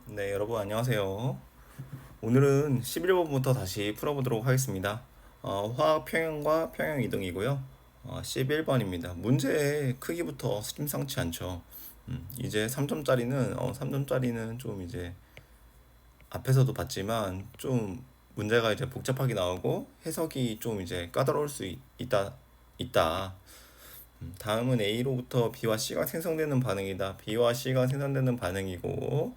네, 여러분 안녕하세요. 오늘은 11번부터 다시 풀어보도록 하겠습니다. 화학 평형과 평형 이등이고요. 11번입니다. 문제의 크기부터 심상치 않죠. 이제 3점짜리는 좀 이제 앞에서도 봤지만 좀 문제가 이제 복잡하게 나오고 해석이 좀 이제 까다로울 수 있다. 다음은 A로부터 B와 C가 생성되는 반응이다. B와 C가 생성되는 반응이고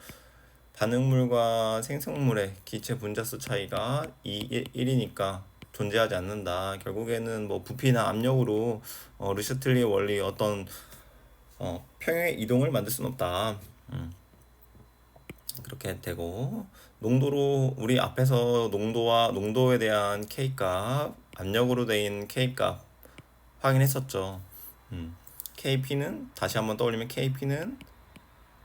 반응물과 생성물의 기체 분자수 차이가 1이니까 존재하지 않는다. 결국에는 뭐 부피나 압력으로 르시틀리의 원리 어떤 평형의 이동을 만들 수는 없다. 그렇게 되고 농도로 우리 앞에서 농도와 농도에 대한 K값, 압력으로 된 K값 확인했었죠. KP는 다시 한번 떠올리면 KP는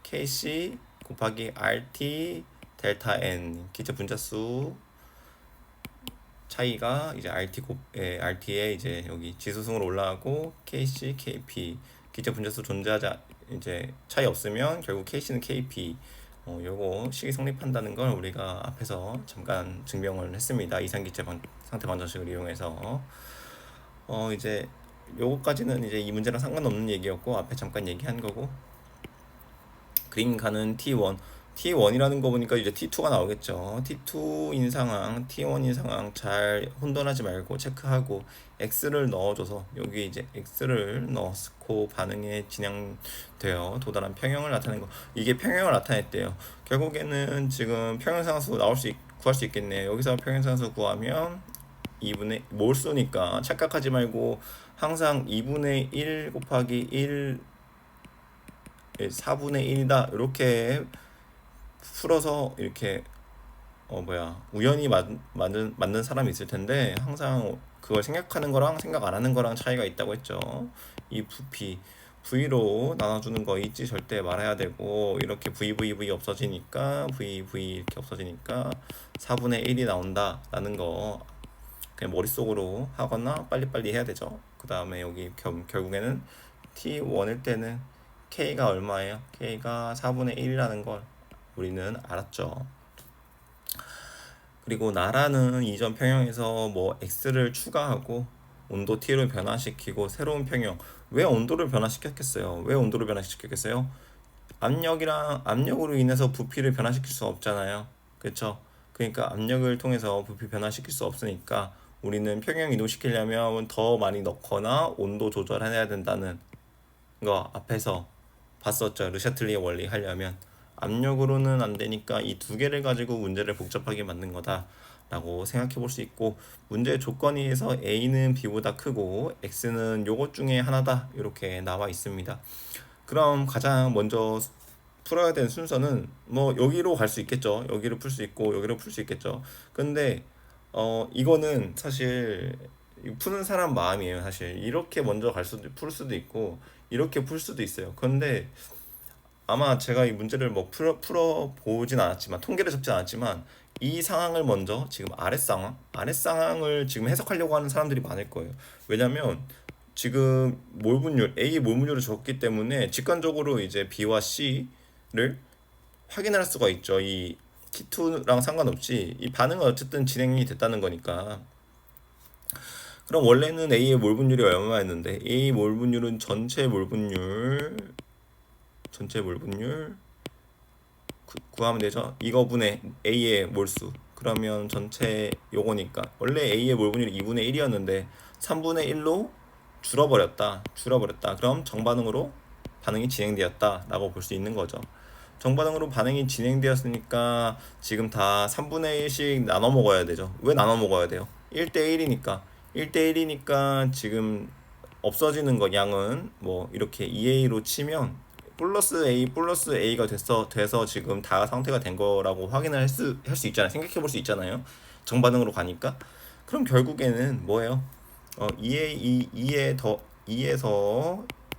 KC 곱하기 RT 델타 N 기체 분자수 차이가 이제 RT에 이제 여기 지수승으로 올라가고 KC, KP 기체 분자수 존재하지 이제 차이 없으면 결국 KC는 KP 요거 식이 성립한다는 걸 우리가 앞에서 잠깐 증명을 했습니다. 이상기체 상태 방정식을 이용해서 이제 요거까지는 이제 이 문제랑 상관없는 얘기였고 앞에 잠깐 얘기한 거고 그림 가는 T1 T1이라는 거 보니까 이제 T2가 나오겠죠. T2인 상황, T1인 상황 잘 혼돈하지 말고 체크하고 X를 넣어줘서 여기 이제 X를 넣고 반응에 진행되어 도달한 평형을 나타낸 거. 이게 평형을 나타냈대요. 결국에는 지금 평형상수 구할 수 있겠네요. 여기서 평형상수 구하면 2분의 몰수니까 착각하지 말고 항상 2분의 1 곱하기 1 4분의 1이다 이렇게 풀어서 이렇게 우연히 맞는 사람이 있을 텐데 항상 그걸 생각하는 거랑 생각 안 하는 거랑 차이가 있다고 했죠. 이 부피 V로 나눠주는 거 잊지 절대 말아야 되고 이렇게 V 없어지니까 V 이렇게 없어지니까 4분의 1이 나온다라는 거 그냥 머릿속으로 하거나 빨리빨리 해야 되죠. 그 다음에 여기 결국에는 T1일 때는 K가 얼마예요? K가 4분의 1이라는 걸 우리는 알았죠. 그리고 나라는 이전 평형에서 뭐 X를 추가하고 온도 T를 변화시키고 새로운 평형 왜 온도를 변화시켰겠어요? 왜 온도를 변화시켰겠어요? 압력으로 인해서 부피를 변화시킬 수 없잖아요. 그렇죠? 그러니까 압력을 통해서 부피 변화시킬 수 없으니까 우리는 평형 이동시키려면 더 많이 넣거나 온도 조절해야 된다는 거 앞에서 봤었죠. 르샤틀리의 원리 하려면 압력으로는 안 되니까 이 두 개를 가지고 문제를 복잡하게 만든 거다 라고 생각해 볼 수 있고 문제 조건에서 A는 B보다 크고 X는 요것 중에 하나다 이렇게 나와 있습니다. 그럼 가장 먼저 풀어야 되는 순서는 뭐 여기로 갈 수 있겠죠. 여기로 풀 수 있고 여기로 풀 수 있겠죠. 근데 이거는 사실 푸는 사람 마음이에요. 사실 이렇게 먼저 풀 수도 있고 이렇게 풀 수도 있어요. 근데 아마 제가 이 문제를 뭐 풀어 보진 않았지만 통계를 잡진 않았지만 이 상황을 먼저 지금 아랫 상황을 지금 해석하려고 하는 사람들이 많을 거예요. 왜냐면 지금 A 몰분율을 줬기 때문에 직관적으로 이제 B와 C를 확인할 수가 있죠. 이 T2랑 상관없이 이 반응은 어쨌든 진행이 됐다는 거니까. 그럼 원래는 A의 몰분율이 얼마였는데 A 몰분율은 전체 몰분율 구하면 되죠. 이거분의 A의 몰수. 그러면 전체 요거니까 원래 A의 몰분율이 2분의 1이었는데 3분의 1로 줄어버렸다. 그럼 정반응으로 반응이 진행되었다라고 볼 수 있는 거죠. 정반응으로 반응이 진행되었으니까 지금 다 3분의 1씩 나눠 먹어야 되죠. 왜 나눠 먹어야 돼요? 1대1이니까. 1대1이니까 지금 없어지는 거 양은 뭐 이렇게 2A로 치면 플러스 A가 돼서 지금 다 상태가 된 거라고 확인을 할 수 있잖아요. 생각해 볼 수 있잖아요. 정반응으로 가니까. 그럼 결국에는 뭐예요? 2에서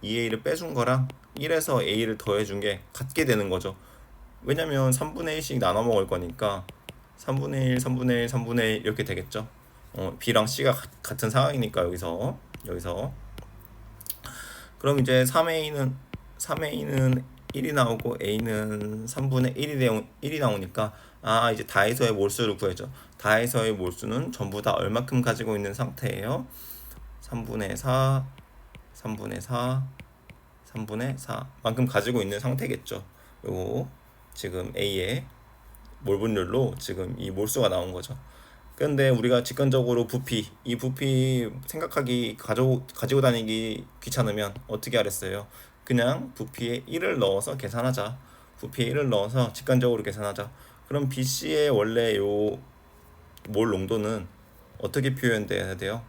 2A를 빼준 거랑 1에서 A를 더해준 게 같게 되는 거죠. 왜냐면 3분의 1씩 나눠 먹을 거니까 3분의 1, 3분의 1, 3분의 1 이렇게 되겠죠. B랑 C가 같은 상황이니까 여기서 그럼 이제 3A는 1이 나오고 A는 3분의 1이 나오니까 이제 다에서의 몰수를 구해줘. 다에서의 몰수는 전부 다 얼마큼 가지고 있는 상태예요? 3분의 4, 3분의 4, 3분의 4 만큼 가지고 있는 상태겠죠. 요거 지금 A의 몰 분율로 지금 이 몰수가 나온 거죠. 근데 우리가 직관적으로 이 부피 생각하기 가지고 다니기 귀찮으면 어떻게 하랬어요? 그냥 부피에 1을 넣어서 계산하자. 부피에 1을 넣어서 직관적으로 계산하자. 그럼 BC의 원래 요 몰 농도는 어떻게 표현돼야 돼요?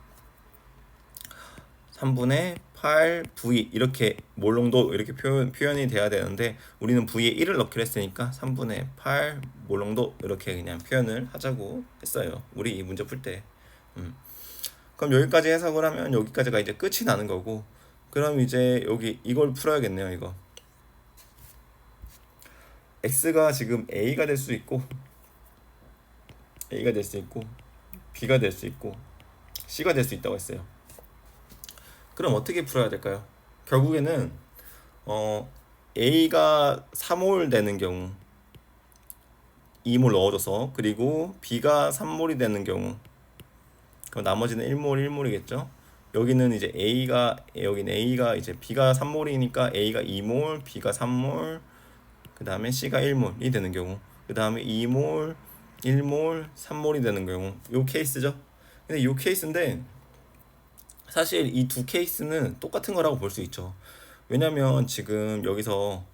3분의 8 V 이렇게 몰 농도 이렇게 표현이 돼야 되는데 우리는 V에 1을 넣기로 했으니까 3분의 8 몰 농도 이렇게 그냥 표현을 하자고 했어요. 우리 이 문제 풀 때. 그럼 여기까지 해석을 하면 여기까지가 이제 끝이 나는 거고, 그럼 이제 여기 이걸 풀어야겠네요. 이거 X가 지금 A가 될 수 있고 A가 될 수 있고 B가 될 수 있고 C가 될 수 있다고 했어요. 그럼 어떻게 풀어야 될까요? 결국에는 A가 3몰 되는 경우 2몰 넣어줘서, 그리고 B가 3몰이 되는 경우 그럼 나머지는 1몰 1몰이겠죠. 여기는 이제 여기는 A가 이제 B가 3몰이니까 A가 2몰, B가 3몰, 그 다음에 C가 1몰이 되는 경우, 그 다음에 2몰, 1몰, 3몰이 되는 경우, 요 케이스죠. 근데 요 케이스인데 사실 이 두 케이스는 똑같은 거라고 볼 수 있죠. 왜냐면 지금 여기서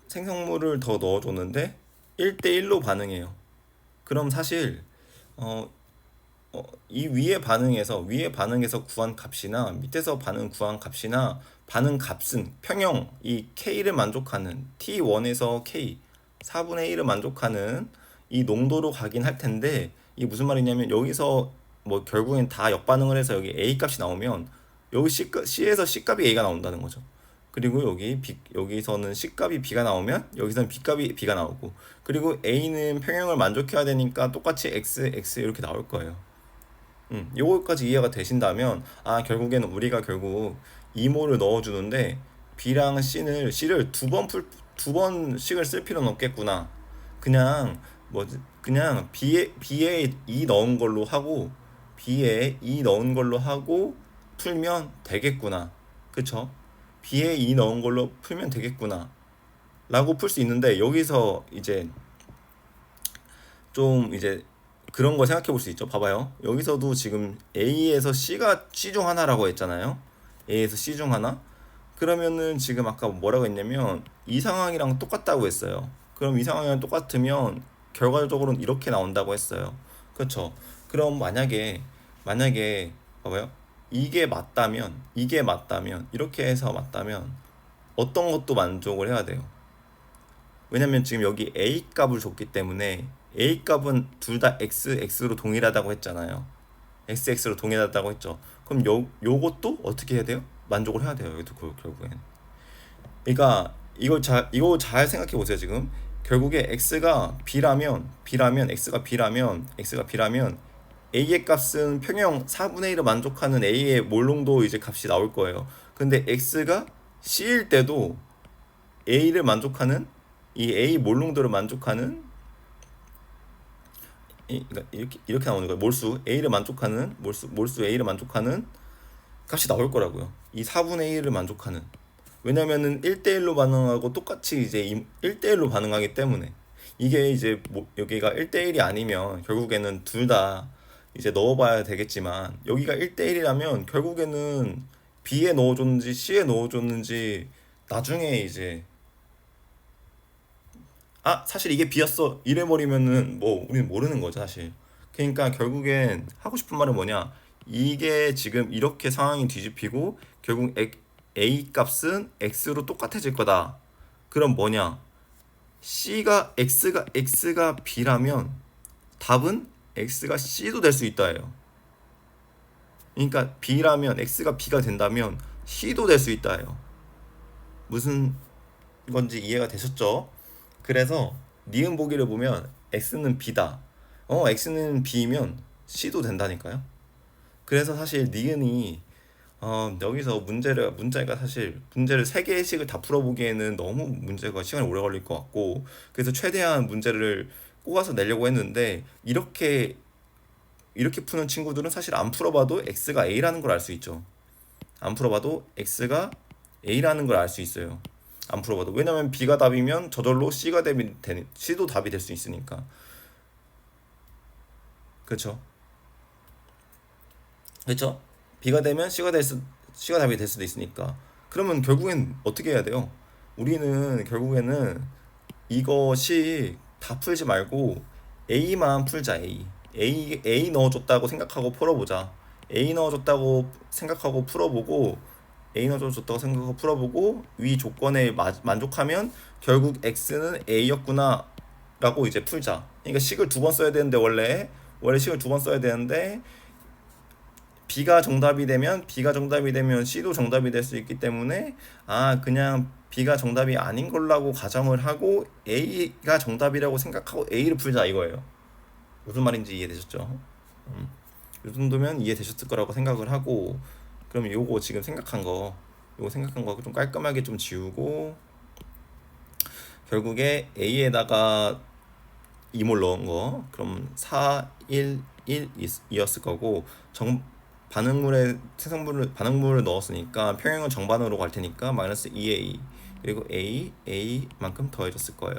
생성물을 더 넣어줬는데 1대1로 반응해요. 그럼 사실 이 위에 반응에서 구한 값이나 밑에서 구한 값이나 반응 값은 평형 이 K를 만족하는 T1에서 K 4분의 1을 만족하는 이 농도로 가긴 할 텐데, 이게 무슨 말이냐면 여기서 뭐 결국엔 다 역반응을 해서 여기 A 값이 나오면 여기 C에서 C 값이 A가 나온다는 거죠. 그리고 여기서는 C 값이 B가 나오면 여기서는 B 값이 B가 나오고, 그리고 A는 평형을 만족해야 되니까 똑같이 X 이렇게 나올 거예요. 요거까지 이해가 되신다면 결국에는 우리가 결국 이모를 넣어주는데 C를 두 번씩을 쓸 필요는 없겠구나. 그냥 B에 2 넣은 걸로 하고 B에 2 넣은 걸로 하고 풀면 되겠구나. 그쵸? B에 2 넣은 걸로 풀면 되겠구나 라고 풀 수 있는데, 여기서 이제 좀 이제 그런 거 생각해 볼 수 있죠. 봐봐요. 여기서도 지금 A에서 C 중 하나라고 했잖아요. A에서 C 중 하나. 그러면은 지금 아까 뭐라고 했냐면 이 상황이랑 똑같다고 했어요. 그럼 이 상황이랑 똑같으면 결과적으로는 이렇게 나온다고 했어요. 그렇죠? 그럼 만약에 봐봐요. 이게 맞다면 이렇게 해서 맞다면 어떤 것도 만족을 해야 돼요. 왜냐면 지금 여기 A 값을 줬기 때문에 A 값은 둘 다 x로 동일하다고 했잖아요. x로 동일하다고 했죠. 그럼 요것도 어떻게 해야 돼요? 만족을 해야 돼요. 여기도 결국엔. 그러니까 이거 잘 생각해 보세요. 지금 결국에 x가 b라면 a의 값은 평형 4분의 1을 만족하는 a의 몰농도 이제 값이 나올 거예요. 근데 x가 c일 때도 a를 만족하는 이 a 몰농도를 만족하는 그러니까 이렇게 나오는 거예요. 몰수 A를 만족하는 값이 나올 거라고요. 이 4분의 1을 만족하는. 왜냐면은 1대1로 반응하고 똑같이 이제 1대1로 반응하기 때문에, 이게 이제 여기가 1대1이 아니면 결국에는 둘 다 이제 넣어봐야 되겠지만, 여기가 1대1이라면 결국에는 B에 넣어줬는지 C에 넣어줬는지 나중에 이제 사실 이게 B였어 이래버리면은 뭐 우리는 모르는 거죠 사실. 그러니까 결국엔 하고 싶은 말은 뭐냐, 이게 지금 이렇게 상황이 뒤집히고 결국 A 값은 X로 똑같아질 거다. 그럼 뭐냐, X가 B라면 답은 X가 C도 될 수 있다예요. 그러니까 X가 B가 된다면 C도 될 수 있다예요. 무슨 건지 이해가 되셨죠? 그래서 니은 보기를 보면 X는 B다. X는 B면 C도 된다니까요. 그래서 사실 니은이 여기서 문제가 사실 문제를 3개씩을 다 풀어보기에는 너무 문제가 시간이 오래 걸릴 것 같고, 그래서 최대한 문제를 꼬아서 내려고 했는데, 이렇게 푸는 친구들은 사실 안 풀어봐도 x가 a라는 걸 알 수 있죠. 안 풀어봐도 x가 a라는 걸 알 수 있어요. 안 풀어봐도. 왜냐면 b가 답이면 저절로 c도 답이 될 수 있으니까. 그렇죠? 그렇죠? B가 되면 C가 답이 될 수도 있으니까. 그러면 결국엔 어떻게 해야 돼요? 우리는 결국에는 이것이 다 풀지 말고 A만 풀자. A 넣어줬다고 생각하고 풀어보자. A 넣어줬다고 생각하고 풀어보고 A 넣어줬다고 생각하고 풀어보고 위 조건에 만족하면 결국 X는 A였구나 라고 이제 풀자. 그러니까 식을 2번 써야 되는데 원래 식을 2번 써야 되는데 B가 정답이 되면 C도 정답이 될 수 있기 때문에 그냥 B가 정답이 아닌 걸라고 가정을 하고 A가 정답이라고 생각하고 A를 풀자 이거예요. 무슨 말인지 이해되셨죠? 이 정도면 이해되셨을 거라고 생각을 하고, 그럼 요거 생각한 거 좀 깔끔하게 좀 지우고, 결국에 A에다가 2몰 넣은 거 그럼 4, 1, 1이었을 거고, 반응물을 넣었으니까 평행은 정반으로 갈 테니까 마이너스 2a, 그리고 a만큼 더해졌을 거예요.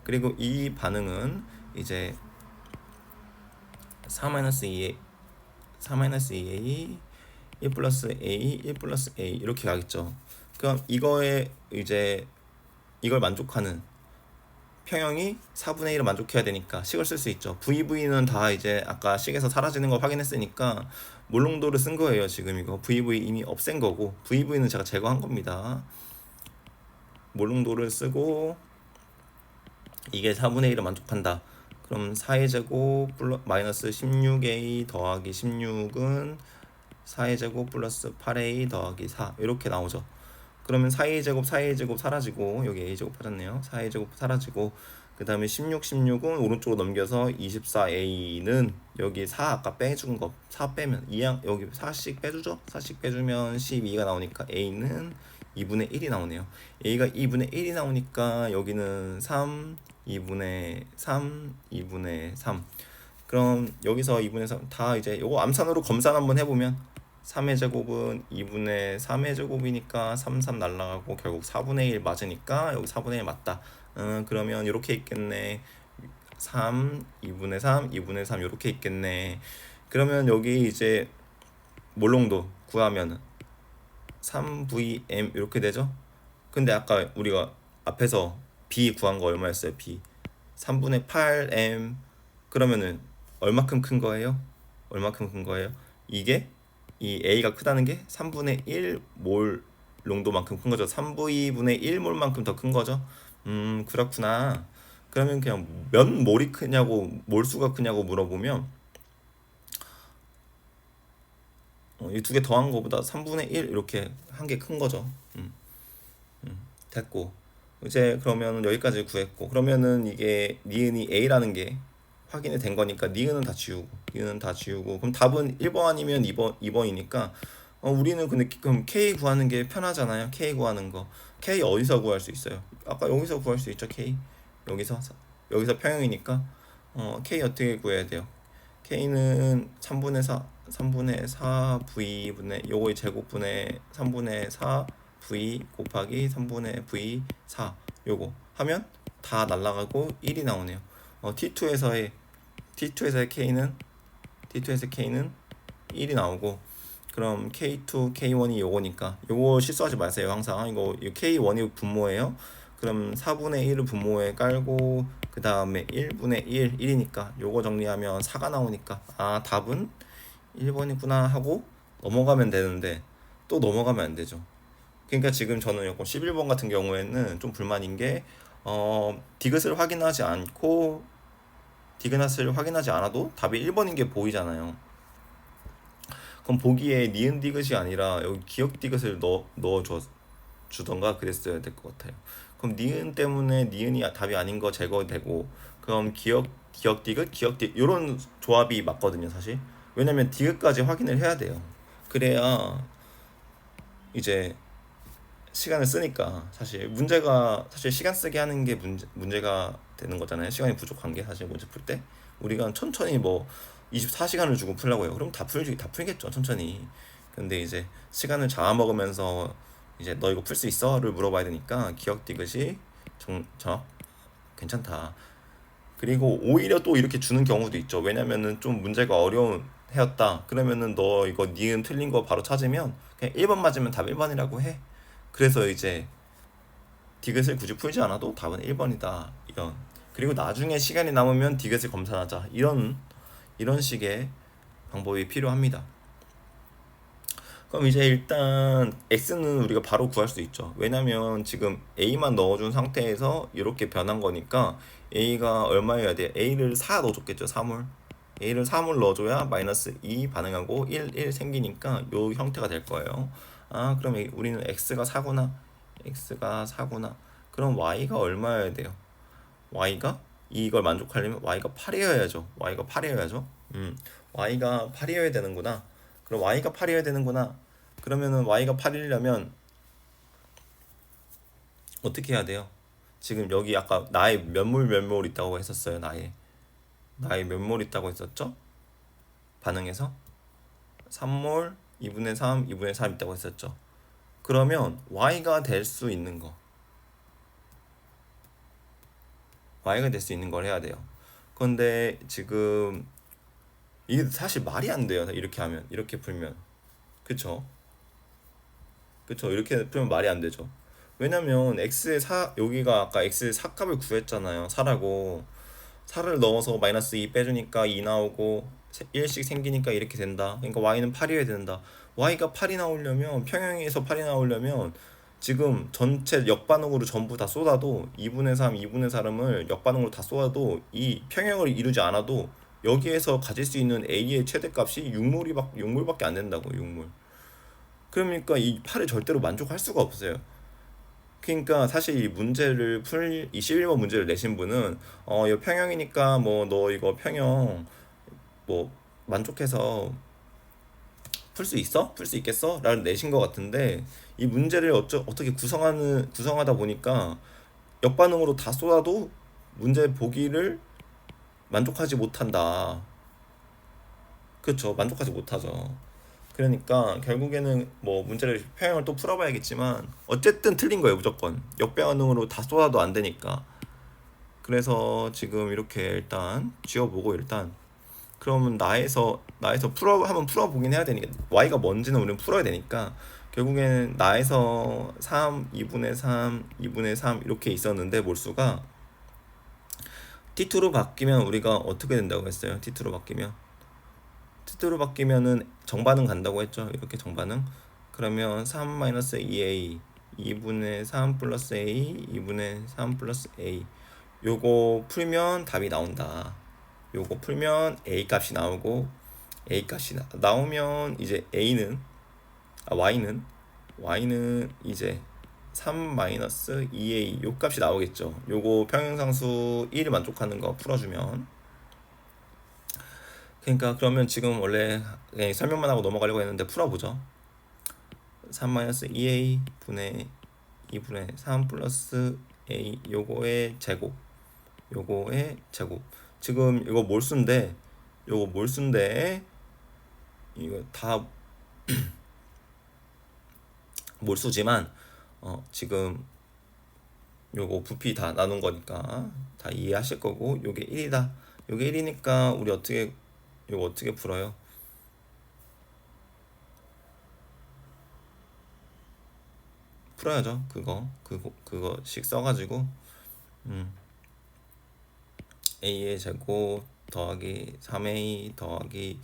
그리고 이 반응은 이제 4-2a 4-2a 1 플러스 a 1 플러스 a 이렇게 가겠죠. 그럼 이걸 만족하는 평형이 4분의 1을 만족해야 되니까 식을 쓸 수 있죠. VV는 다 이제 아까 식에서 사라지는 거 확인했으니까 몰롱도를 쓴 거예요. 지금 이거 VV 이미 없앤 거고, VV는 제가 제거한 겁니다. 몰롱도를 쓰고 이게 4분의 1을 만족한다. 그럼 4의 제곱 마이너스 16a 더하기 16은 4의 제곱 플러스 8a 더하기 4 이렇게 나오죠. 그러면 4a 제곱 사라지고 여기 a 제곱 빠졌네요. 4a 제곱 사라지고 그 다음에 16은 오른쪽으로 넘겨서 24a는 여기 4 아까 빼준 거 4 빼면 여기 4씩 빼주죠. 4씩 빼주면 12가 나오니까 a는 2분의 1이 나오네요. a가 2분의 1이 나오니까 여기는 3, 2분의 3, 2분의 3. 그럼 여기서 2분의 3 다 이제 요거 암산으로 검산 한번 해보면 3의 제곱은 2분의 3의 제곱이니까 3, 3 날라가고 결국 4분의 1 맞으니까 여기 4분의 1 맞다. 그러면 이렇게 있겠네. 3, 2분의 3, 2분의 3 이렇게 있겠네. 그러면 여기 이제 몰롱도 구하면 3vm 이렇게 되죠. 근데 아까 우리가 앞에서 b 구한 거 얼마였어요? b 3분의 8m. 그러면은 얼마큼 큰 거예요? 이게 이 A가 크다는 게 3분의 1몰 농도만큼 큰 거죠. 3분의 1몰만큼 더 큰 거죠. 그렇구나. 그러면 그냥 몇 몰이 크냐고, 몰수가 크냐고 물어보면 이 두 개 더한 거보다 3분의 1 이렇게 한 게 큰 거죠. 됐고 이제 그러면 여기까지 구했고, 그러면은 이게 니은이 A라는 게 확인이 된 거니까 니은은 다 지우고 그럼 답은 1번 아니면 2번이니까 우리는 근데 그럼 K 구하는 게 편하잖아요. K 구하는 거 K 어디서 구할 수 있어요? 아까 여기서 구할 수 있죠. K 여기서 평형이니까 K 어떻게 구해야 돼요? K는 3분의 4 V분의 요거의 제곱분의 3분의 4 V 곱하기 3분의 V 4 요거 하면 다 날라가고 1이 나오네요. T2에서의 K는 1이 나오고, 그럼 K2, K1이 요거니까 요거 실수하지 마세요. 항상 이거 K1이 분모예요. 그럼 4분의 1을 분모에 깔고 그 다음에 1분의 1이니까 요거 정리하면 4가 나오니까 답은 1번이구나 하고 넘어가면 되는데, 또 넘어가면 안 되죠. 그러니까 지금 저는 요거 11번 같은 경우에는 좀 불만인 게 디귿을 확인하지 않아도 답이 1번인 게 보이잖아요. 그럼 보기에 니은 디귿이 아니라 여기 기역 디귿을 주던가 그랬어야 될 것 같아요. 그럼 니은 때문에 니은이 답이 아닌 거 제거되고, 그럼 기역 디귿 이런 조합이 맞거든요 사실. 왜냐면 디귿까지 확인을 해야 돼요. 그래야 이제 시간을 쓰니까 사실 시간 쓰게 하는 게 문제가 되는 거잖아요. 시간이 부족한 게 사실 문제 풀 때 우리가 천천히 뭐 24시간을 주고 풀라고 해요. 그럼 다 풀겠죠, 천천히. 근데 이제 시간을 잡아먹으면서 이제 너 이거 풀 수 있어?를 물어봐야 되니까 기억 디귿이 정적 괜찮다. 그리고 오히려 또 이렇게 주는 경우도 있죠. 왜냐면은 좀 문제가 어려운 해였다. 그러면은 너 이거 니은 틀린 거 바로 찾으면 그냥 1번 맞으면 답 1번이라고 해. 그래서 이제 디귿을 굳이 풀지 않아도 답은 1번이다. 이런. 그리고 나중에 시간이 남으면 디귿을 검산하자. 이런 식의 방법이 필요합니다. 그럼 이제 일단 x는 우리가 바로 구할 수 있죠. 왜냐면 지금 a만 넣어준 상태에서 이렇게 변한 거니까 a가 얼마여야 돼? a를 4 넣어줬겠죠. 3을. a를 3을 넣어줘야 마이너스 2 반응하고 1 생기니까 요 형태가 될 거예요. 아, 그럼 우리는 x가 4구나. x가 4구나. 그럼 y가 얼마여야 돼요? y가 이걸 만족하려면 y가 8이어야죠. y가 8이어야죠. y가 8이어야 되는구나. 그럼 y가 8이어야 되는구나. 그러면은 y가 8이려면 어떻게 해야 돼요? 지금 여기 아까 나의 몇 몰 있다고 했었어요. 나의 몇 몰 있다고 했었죠? 반응에서 3몰 2분의 3 2분의 3 있다고 했었죠. 그러면 y가 될 수 있는 거 y가 될 수 있는 걸 해야 돼요. 그런데 지금 이게 사실 말이 안 돼요. 이렇게 하면 이렇게 풀면 그쵸? 그쵸? 이렇게 풀면 말이 안 되죠. 왜냐면 x의 4 여기가 아까 x의 4값을 구했잖아요. 4라고 4를 넣어서 마이너스 2 빼주니까 2 나오고 1씩 생기니까 이렇게 된다. 그러니까 y는 8이어야 된다. y가 8이 나오려면 평형에서 8이 나오려면 지금 전체 역반응으로 전부 다 쏟아도 2분의 3, 2분의 3을 역반응으로 다 쏟아도 이 평형을 이루지 않아도 여기에서 가질 수 있는 a의 최대값이 6몰밖에 안 된다고. 6몰. 그러니까 이 8을 절대로 만족할 수가 없어요. 그러니까 사실 이 11번 문제를 내신 분은 이거 평형이니까 뭐 너 이거 평형 뭐 만족해서 풀 수 있어? 풀 수 있겠어? 라는 내신 것 같은데 이 문제를 어떻게 구성하다 보니까 역반응으로 다 쏟아도 문제 보기를 만족하지 못한다. 그렇죠. 만족하지 못하죠. 그러니까 결국에는 뭐 문제를 평형을 또 풀어봐야겠지만 어쨌든 틀린 거예요. 무조건 역반응으로 다 쏟아도 안 되니까. 그래서 지금 이렇게 일단 지워보고 일단 그러면 나에서 한번 풀어보긴 해야 되니까 y가 뭔지는 우리는 풀어야 되니까 결국에는 나에서 3, 2분의 3, 2분의 3 이렇게 있었는데 몰수가 t2로 바뀌면 우리가 어떻게 된다고 했어요? t2로 바뀌면은 정반응 간다고 했죠. 이렇게 정반응. 그러면 3-2a 2분의 3 플러스 a 2분의 3 플러스 a 요거 풀면 답이 나온다. 요거 풀면 a 값이 나오고 a 값이 나오면 이제 y는 이제 3-2a 요 값이 나오겠죠. 요거 평행상수 1을 만족하는 거 풀어주면 그러니까 그러면 지금 원래 그냥 설명만 하고 넘어가려고 했는데 풀어보죠. 3-2a 분의 2분의 3 플러스 a 요거의 제곱 지금 이거 몰수인데 이거 다 몰수지만 지금 요거 부피 다 나눈 거니까 다 이해하실 거고 요게 1이다. 요게 1이니까 우리 이거 어떻게 풀어요? 풀어야죠. 그거씩 써가지고 a의 제곱 더하기 3a 더하기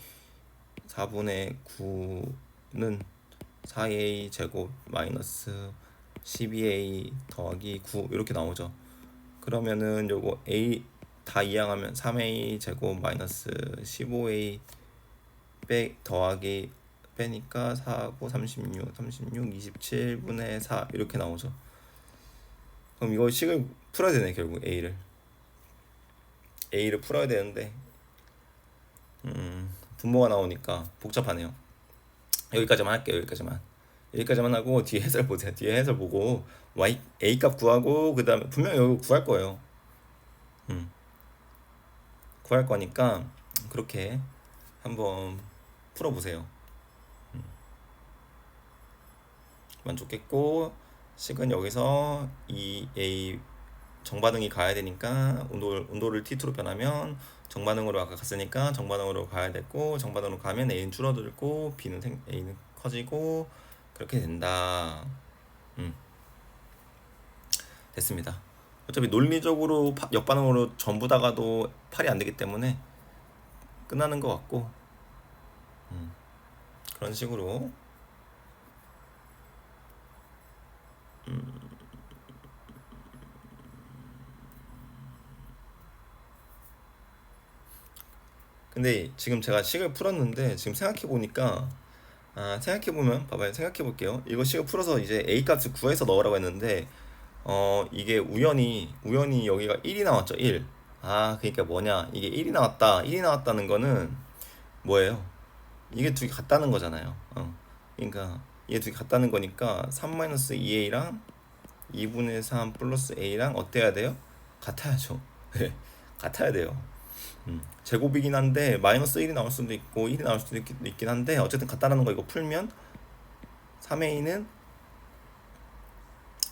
4분의 9는 4a 제곱 마이너스 12a 더하기 9 이렇게 나오죠. 그러면은 요거 a 다 이항하면 3a 제곱 마이너스 15a 더하기 빼니까 4고 36 27분의 4 이렇게 나오죠. 그럼 이거 식을 풀어야 되네. 결국 a를 풀어야 되는데 분모가 나오니까 복잡하네요. 여기까지만 할게요. 여기까지만. 여기까지만 하고 뒤에 해설 보세요. 뒤에 해설 보고 A 값 구하고 그 다음에 분명히 여기 구할 거예요. 구할 거니까 그렇게 한번 풀어보세요. 만족했고 식은 여기서 이 A 정반응이 가야 되니까 온도를 T2로 변하면 정반응으로 아까 갔으니까 정반응으로 가야 됐고 정반응으로 가면 A는 줄어들고 A는 커지고 그렇게 된다. 됐습니다. 어차피 논리적으로 역반응으로 전부 다가도 팔이 안 되기 때문에 끝나는 것 같고 그런 식으로 근데 지금 제가 식을 풀었는데 지금 생각해 보니까 생각해 보면 봐봐요. 생각해 볼게요. 이거 식을 풀어서 이제 A 값을 구해서 넣으라고 했는데 이게 우연히 여기가 1이 나왔죠. 1. 그러니까 뭐냐? 이게 1이 나왔다. 1이 나왔다는 거는 뭐예요? 이게 두 개 같다는 거잖아요. 그러니까 이게 두 개 같다는 거니까 3-2a랑 2분의 3 플러스 a랑 어때야 돼요? 같아야죠. 네, 같아야 돼요. 제곱이긴 한데 마이너스 1이 나올 수도 있고 1이 나올 수도 있긴 한데 어쨌든 같다라는 거 이거 풀면 3a는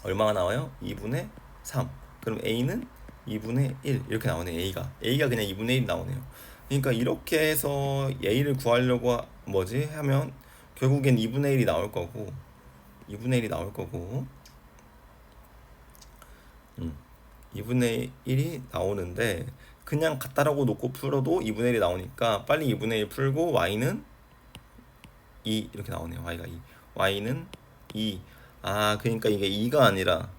얼마가 나와요? 2분의 3. 그럼 a는 2분의 1 이렇게 나오네. A가 그냥 2분의 1 나오네요. 그러니까 이렇게 해서 A를 구하려고 하면 결국엔 2분의 1이 나올 거고 2분의 1이 나올 거고 2분의 1이 나오는데 그냥 같다라고 놓고 풀어도 2분의 1이 나오니까 빨리 2분의 1 풀고 y는 2 이렇게 나오네요. y가 2. y는 2. 그러니까 이게 2가 아니라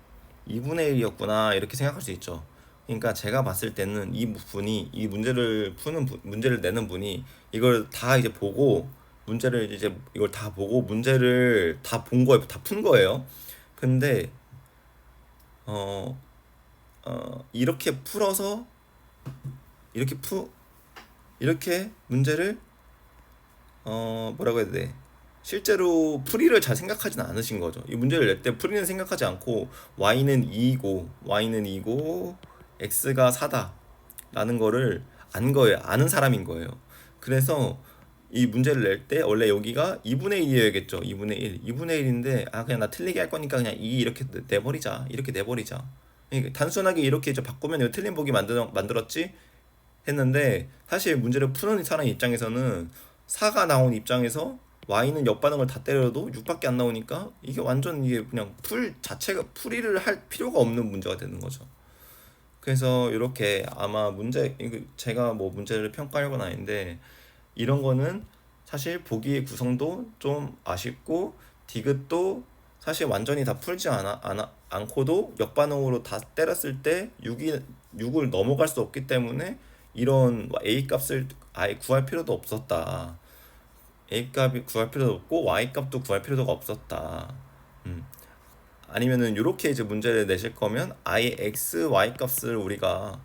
2분의 1이었구나 이렇게 생각할 수 있죠. 그러니까 제가 봤을 때는 이 문제를 내는 분이 이걸 다 이제 보고 이걸 다 보고 문제를 다 본 거예요. 다 푼 거예요. 근데 어, 이렇게 풀어서 이렇게 문제를 뭐라고 해야 돼? 실제로 풀이를 잘 생각하진 않으신 거죠. 이 문제를 낼 때 풀이는 생각하지 않고 y는 2고 x가 4다 라는 거를 아는 사람인 거예요. 그래서 이 문제를 낼 때 원래 여기가 2분의 1이어야겠죠. 2분의 1인데 그냥 나 틀리게 할 거니까 그냥 2 이렇게 내버리자. 그러니까 단순하게 이렇게 이제 바꾸면 이거 틀린 보기 만들었지 했는데 사실 문제를 푸는 사람 입장에서는 4가 나온 입장에서 y는 역반응을 다 때려도 6밖에 안 나오니까 이게 완전 이게 그냥 풀이를 할 필요가 없는 문제가 되는 거죠. 그래서 이렇게 아마 제가 뭐 문제를 평가할 건 아닌데 이런 거는 사실 보기의 구성도 좀 아쉽고 디귿도 사실 완전히 다 풀지 않고도 역반응으로 다 때렸을 때 6을 넘어갈 수 없기 때문에 이런 A 값을 아예 구할 필요도 없었다. A 값이 구할 필요도 없고 Y 값도 구할 필요가 없었다. 음. 아니면은 이렇게 이제 문제를 내실 거면 아예 x, y 값을 우리가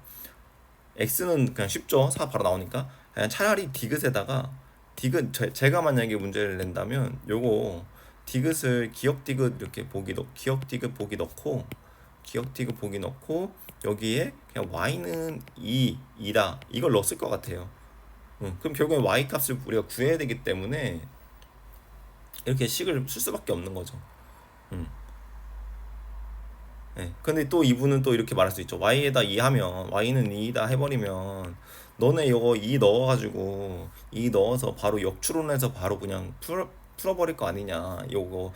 x는 그냥 쉽죠. 4 바로 나오니까 그냥 차라리 제가 만약에 문제를 낸다면 요거 디귿을 기억 디귿 이렇게 기억 디귿 보기 넣고 여기에 그냥 y는 2다 이걸 넣었을 것 같아요. 그럼 결국엔 y 값을 우리가 구해야 되기 때문에 이렇게 식을 쓸 수밖에 없는 거죠. 음. 네. 근데 또 이분은 또 이렇게 말할 수 있죠. y에다 2 하면 y는 2다 해버리면 너네 이거 2 넣어가지고 2 넣어서 바로 역추론해서 바로 그냥 풀어버릴 거 아니냐. 요거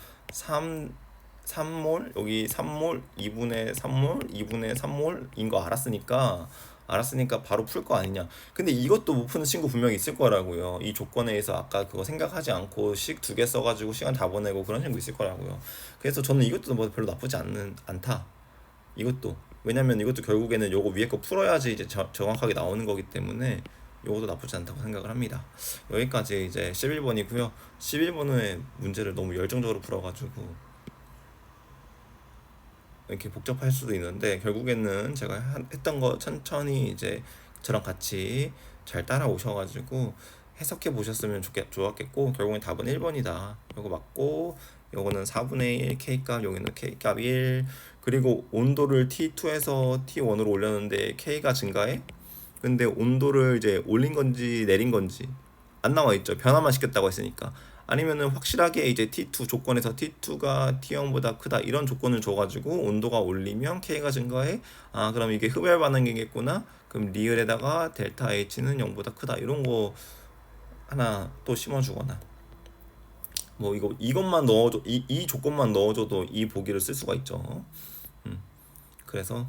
3몰 여기 3몰 2분의 3몰 2분의 3몰인 거 알았으니까 바로 풀 거 아니냐. 근데 이것도 못 푸는 친구 분명히 있을 거라고요. 이 조건에 의해서 아까 그거 생각하지 않고 식 2개 써가지고 시간 다 보내고 그런 친구 있을 거라고요. 그래서 저는 이것도 뭐 별로 나쁘지 않다. 이것도 왜냐면 이것도 결국에는 요거 위에 거 풀어야지 이제 정확하게 나오는 거기 때문에 요것도 나쁘지 않다고 생각을 합니다. 여기까지 이제 11번이고요. 11번의 문제를 너무 열정적으로 풀어가지고 이렇게 복잡할 수도 있는데 결국에는 제가 했던 거 천천히 이제 저랑 같이 잘 따라오셔가지고 해석해 보셨으면 좋았겠고 결국엔 답은 1번이다. 이거 맞고 요거는 4분의 1 K값, 여기는 K값 1. 그리고 온도를 T2에서 T1으로 올렸는데 K가 증가해? 근데 온도를 이제 올린 건지 내린 건지 안 나와 있죠. 변화만 시켰다고 했으니까. 아니면은 확실하게 이제 T2 조건에서 T2가 T0보다 크다 이런 조건을 줘가지고 온도가 올리면 K가 증가해. 아, 그럼 이게 흡열 반응이겠구나. 그럼 리을에다가 델타 H는 0보다 크다 이런 거 하나 또 심어주거나. 뭐 이것만 넣어줘, 이 조건만 넣어줘도 이 보기를 쓸 수가 있죠. 음, 그래서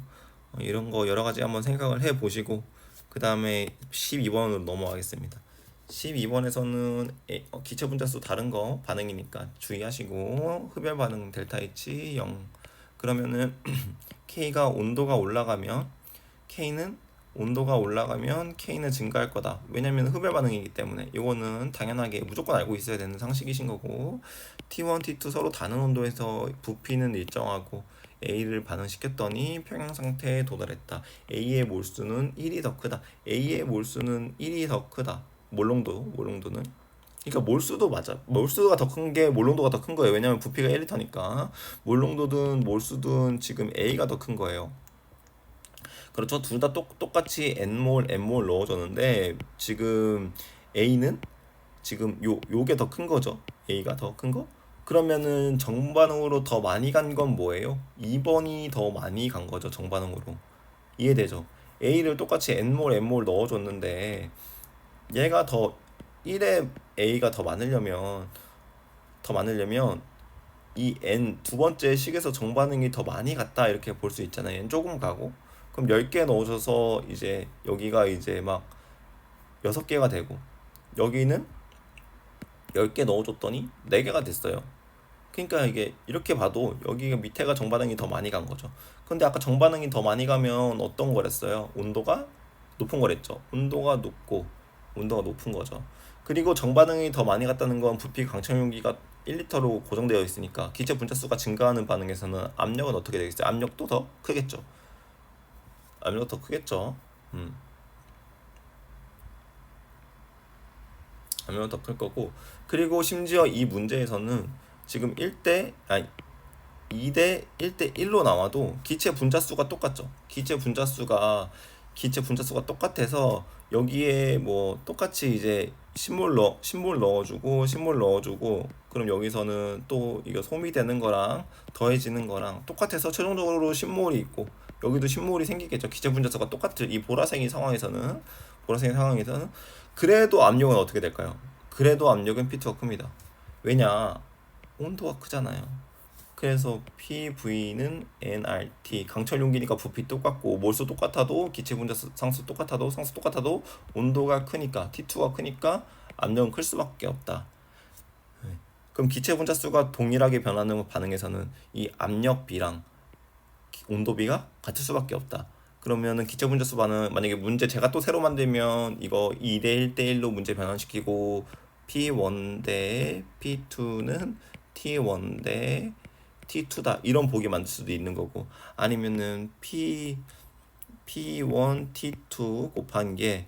이런 거 여러 가지 한번 생각을 해 보시고 그 다음에 12번으로 넘어가겠습니다. 12번에서는 기체 분자수 다른 거 반응이니까 주의하시고, 흡열 반응 델타 H 0. 그러면은 K가 온도가 올라가면 K는 증가할 거다. 왜냐면 흡열 반응이기 때문에. 이거는 당연하게 무조건 알고 있어야 되는 상식이신 거고, T1, T2 서로 다른 온도에서 부피는 일정하고 A를 반응시켰더니 평형 상태에 도달했다. A의 몰수는 1이 더 크다. A의 몰수는 1이 더 크다. 몰롱도는. 그러니까 몰수도 맞아. 몰수가 더 큰 게 몰롱도가 더 큰 거예요. 왜냐면 부피가 1리터니까. 몰롱도든 몰수든 지금 A가 더 큰 거예요. 그렇죠. 둘 다 똑같이 N몰 넣어줬는데 지금 A는 지금 요게 더 큰 거죠. A가 더 큰 거? 그러면은 정반응으로 더 많이 간 건 뭐예요? 2번이 더 많이 간 거죠. 정반응으로. 이해되죠? A를 똑같이 N몰 넣어줬는데 얘가 더 1에 A가 더 많으려면 이 n 두 번째 식에서 정반응이 더 많이 갔다 이렇게 볼 수 있잖아요. n 조금 가고 그럼 10개 넣으셔서 이제 여기가 이제 막 6개가 되고 여기는 10개 넣어줬더니 4개가 됐어요. 그러니까 이게 이렇게 봐도 여기가 밑에가 정반응이 더 많이 간 거죠. 근데 아까 정반응이 더 많이 가면 어떤 거랬어요? 온도가 높은 거랬죠. 온도가 높은 거죠. 그리고 정반응이 더 많이 갔다는 건 부피 강철용기가 1리터로 고정되어 있으니까 기체 분자수가 증가하는 반응에서는 압력은 어떻게 되겠어요? 압력도 더 크겠죠. 압력도 더 크겠죠. 음, 압력은 더 클 거고. 그리고 심지어 이 문제에서는 지금 2대 1대 1로 나와도 기체 분자수가 똑같죠. 기체 분자수가 똑같아서 여기에 뭐 똑같이 이제 신몰 넣어주고 그럼 여기서는 또 이거 소미되는 거랑 더해지는 거랑 똑같아서 최종적으로 신몰이 있고 여기도 신몰이 생기겠죠. 기체 분자수가 똑같죠. 이 보라색의 상황에서는 그래도 압력은 어떻게 될까요? 그래도 압력은 P2가 큽니다. 왜냐? 온도가 크잖아요. 그래서 PV는 nRT 강철 용기니까 부피 똑같고 몰수 똑같아도 기체 분자 상수 똑같아도 온도가 크니까 T2가 크니까 압력은 클 수밖에 없다. 네. 그럼 기체 분자 수가 동일하게 변하는 반응에서는 이 압력비랑 온도비가 같을 수밖에 없다. 그러면은 기체 분자 수 반응 만약에 문제 제가 또 새로 만들면 이거 2대 1대 1로 문제 변환시키고 P1 대 P2는 T1 대 T2다 이런 보기 만들 수도 있는 거고 아니면은 P1 T2 곱한 게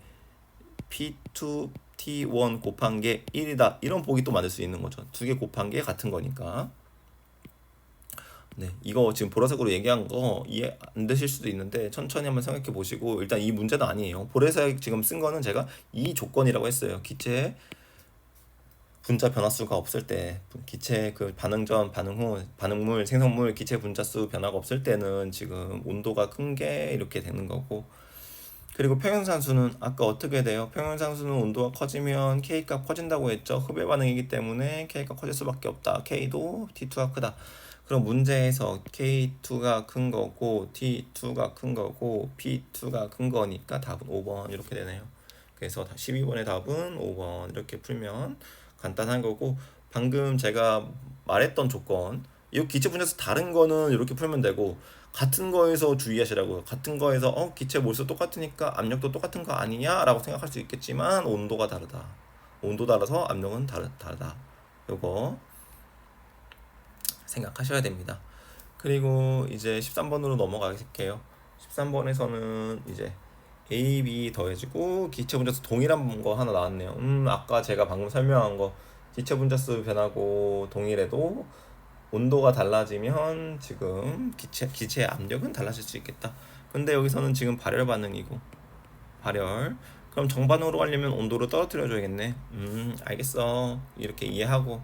P2 T1 곱한 게 1이다 이런 보기 또 만들 수 있는 거죠. 두 개 곱한 게 같은 거니까. 네, 이거 지금 보라색으로 얘기한 거 이해 안 되실 수도 있는데 천천히 한번 생각해 보시고 일단 이 문제는 아니에요. 보라색 지금 쓴 거는 제가 이 조건이라고 했어요. 기체 분자 변화수가 없을 때 기체 그 반응 전 반응 후 반응물 생성물 기체 분자수 변화가 없을 때는 지금 온도가 큰 게 이렇게 되는 거고 그리고 평형산수는 아까 어떻게 돼요? 평형산수는 온도가 커지면 K값 커진다고 했죠. 흡열 반응이기 때문에 K값 커질 수밖에 없다. K도 T2가 크다. 그럼 문제에서 K2가 큰 거고 T2가 큰 거고 P2가 큰 거니까 답은 5번 이렇게 되네요. 그래서 12번의 답은 5번 이렇게 풀면 간단한 거고 방금 제가 말했던 조건 이 기체 분자수 다른 거는 이렇게 풀면 되고 같은 거에서 주의하시라고요. 같은 거에서 기체 몰수 똑같으니까 압력도 똑같은 거 아니냐라고 생각할 수 있겠지만 온도가 다르다. 온도 따라서 압력은 다르다. 요거 생각하셔야 됩니다. 그리고 이제 13번으로 넘어가게요. 13번에서는 이제 A, B 더해지고 기체 분자수 동일한 거 하나 나왔네요. 아까 제가 방금 설명한 거 기체 분자수 변하고 동일해도 온도가 달라지면 지금 기체의 압력은 달라질 수 있겠다. 근데 여기서는 지금 발열 반응이고 발열. 그럼 정반응으로 가려면 온도를 떨어뜨려 줘야겠네. 알겠어. 이렇게 이해하고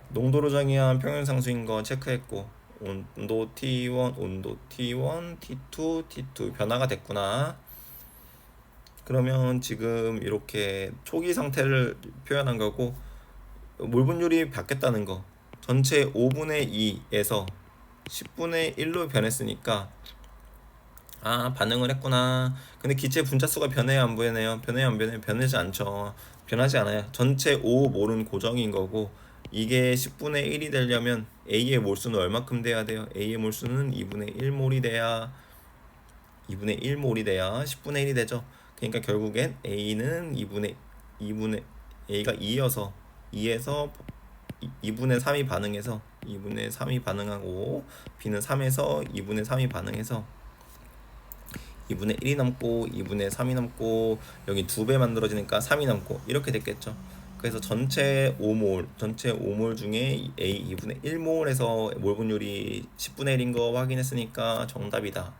농도로 정의한 평형상수인 거 체크했고 온도 T1, 온도 T1, T2, T2 변화가 됐구나. 그러면 지금 이렇게 초기 상태를 표현한 거고 몰 분율이 바뀌었다는 거. 전체 5분의 2에서 10분의 1로 변했으니까 반응을 했구나. 근데 기체 분자수가 변해요, 안 변해요? 변해요, 안 변해요? 변하지 않죠. 변하지 않아요. 전체 5몰은 고정인 거고 이게 10분의 1이 되려면 A의 몰수는 얼마큼 돼야 돼요? A의 몰수는 2분의 1몰이 돼야 10분의 1이 되죠. 그러니까 결국엔 A는 2분의 A가 2여서 2에서 2분의 3이 반응해서 2분의 3이 반응하고 B는 3에서 2분의 3이 반응해서 2분의 1이 남고 2분의 3이 남고 여기 2배 만들어지니까 3이 남고 이렇게 됐겠죠. 그래서 전체 5몰 중에 A 2분의 1몰에서 몰 분율이 10분의 1인 거 확인했으니까 정답이다.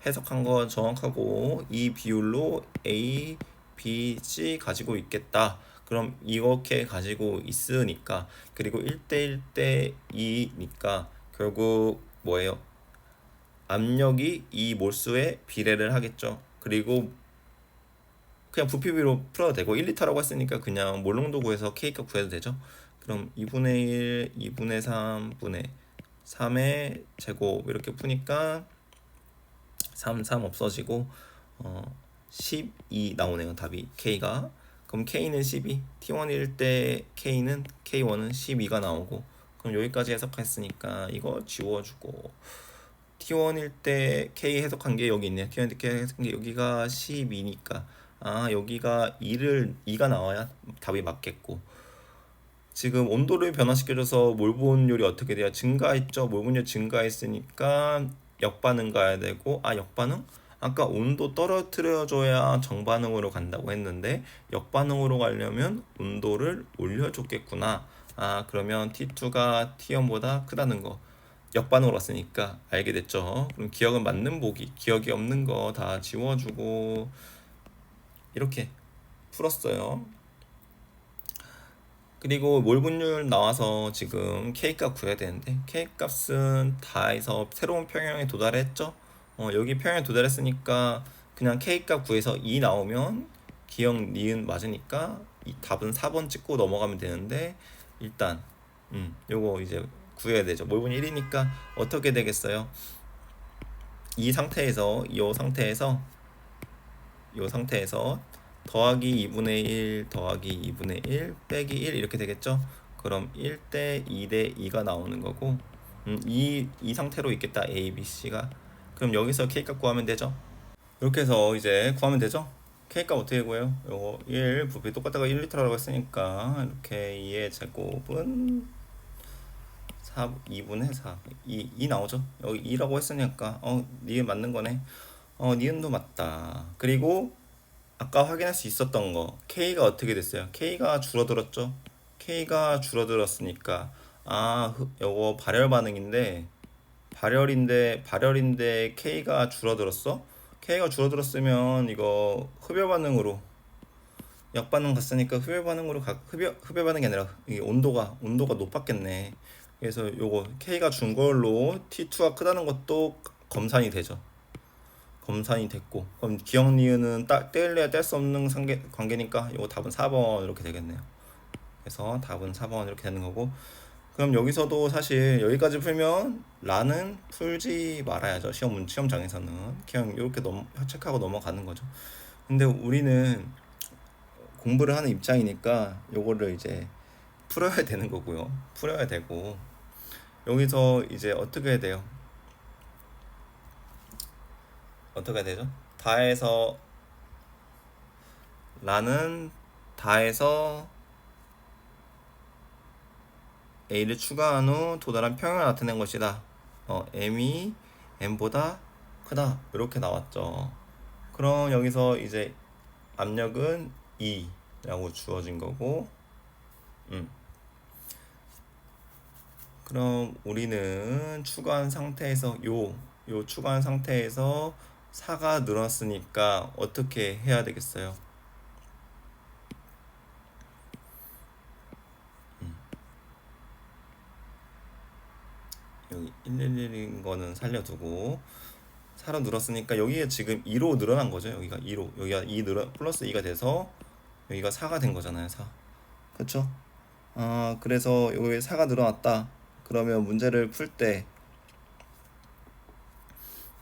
해석한 거 정확하고 이 비율로 A, B, C 가지고 있겠다. 그럼 이렇게 가지고 있으니까 그리고 1대 1대 2니까 결국 뭐예요? 압력이 이 몰수에 비례를 하겠죠. 그리고 그냥 부피비로 풀어도 되고 1리터라고 했으니까 그냥 몰농도 구해서 K값 구해도 되죠. 그럼 2분의 1, 2분의 3분의 3의 제곱 이렇게 푸니까 3 없어지고 12 나오네요. 답이 K가. 그럼 K는 12, T1일 때 K1은 12가 나오고 그럼 여기까지 해석했으니까 이거 지워주고 T1일 때 K 해석한 게 여기 있네요. T1일 때 K 해석한 게 여기가 12니까 여기가 2가 나와야 답이 맞겠고 지금 온도를 변화시켜줘서 몰분율이 어떻게 돼요? 증가했죠. 몰분율 증가했으니까 역반응 가야 되고 역반응? 아까 온도 떨어뜨려줘야 정반응으로 간다고 했는데 역반응으로 가려면 온도를 올려줬겠구나. 그러면 T2가 T1보다 크다는 거 역반응으로 왔으니까 알게 됐죠. 그럼 기억은 맞는 보기, 기억이 없는 거 다 지워주고 이렇게 풀었어요. 그리고 몰분율 나와서 지금 K값 구해야 되는데 K값은 다 해서 새로운 평형에 도달했죠. 여기 평형에 도달했으니까 그냥 K값 구해서 2 나오면 기억 니은 맞으니까 이 답은 4번 찍고 넘어가면 되는데 일단 요거 이제 구해야 되죠. 몰분율 1이니까 어떻게 되겠어요? 이 상태에서 더하기 2분의 1 더하기 2분의 1 빼기 1 이렇게 되겠죠. 그럼 1대 2대 2가 나오는 거고 이 상태로 있겠다. A, B, C가. 그럼 여기서 K값 구하면 되죠. 이렇게 해서 이제 구하면 되죠. K값 어떻게 구해요? 요거 1 부피 똑같다가 1리터라고 했으니까 이렇게 2의 제곱은 2분의 4 2 나오죠. 여기 2라고 했으니까 니은 맞는 거네. 니은도 맞다. 그리고 아까 확인할 수 있었던 거 K가 어떻게 됐어요? K가 줄어들었죠? K가 줄어들었으니까 요거 발열인데 K가 줄어들었어? K가 줄어들었으면 이거 흡열 반응으로 역반응 갔으니까 흡열 반응이 아니라 이 온도가 높았겠네. 그래서 요거 K가 준 걸로 T2가 크다는 것도 검산이 되죠. 검산이 됐고 그럼 기억 니은은 뗄래야 뗄 수 없는 관계니까 이거 답은 4번 이렇게 되겠네요. 그래서 답은 4번 이렇게 되는 거고 그럼 여기서도 사실 여기까지 풀면 라는 풀지 말아야죠. 시험장에서는 그냥 이렇게 체크하고 넘어가는 거죠. 근데 우리는 공부를 하는 입장이니까 요거를 이제 풀어야 되는 거고요. 풀어야 되고 여기서 이제 어떻게 해야 돼요? 어떻게 되죠? 라는 다해서 A를 추가한 후 도달한 평형을 나타낸 것이다. M이 M보다 크다. 이렇게 나왔죠. 그럼 여기서 이제 압력은 2라고 주어진 거고 그럼 우리는 추가한 상태에서 요 추가한 상태에서 4가 늘었으니까 어떻게 해야 되겠어요? 여기 111인 거는 살려두고 4로 늘었으니까 여기에 지금 2로 늘어난 거죠. 여기가 2로 여기가 2 플러스 2가 돼서 여기가 4가 된 거잖아요. 4. 그쵸? 그래서 여기 4가 늘어났다. 그러면 문제를 풀 때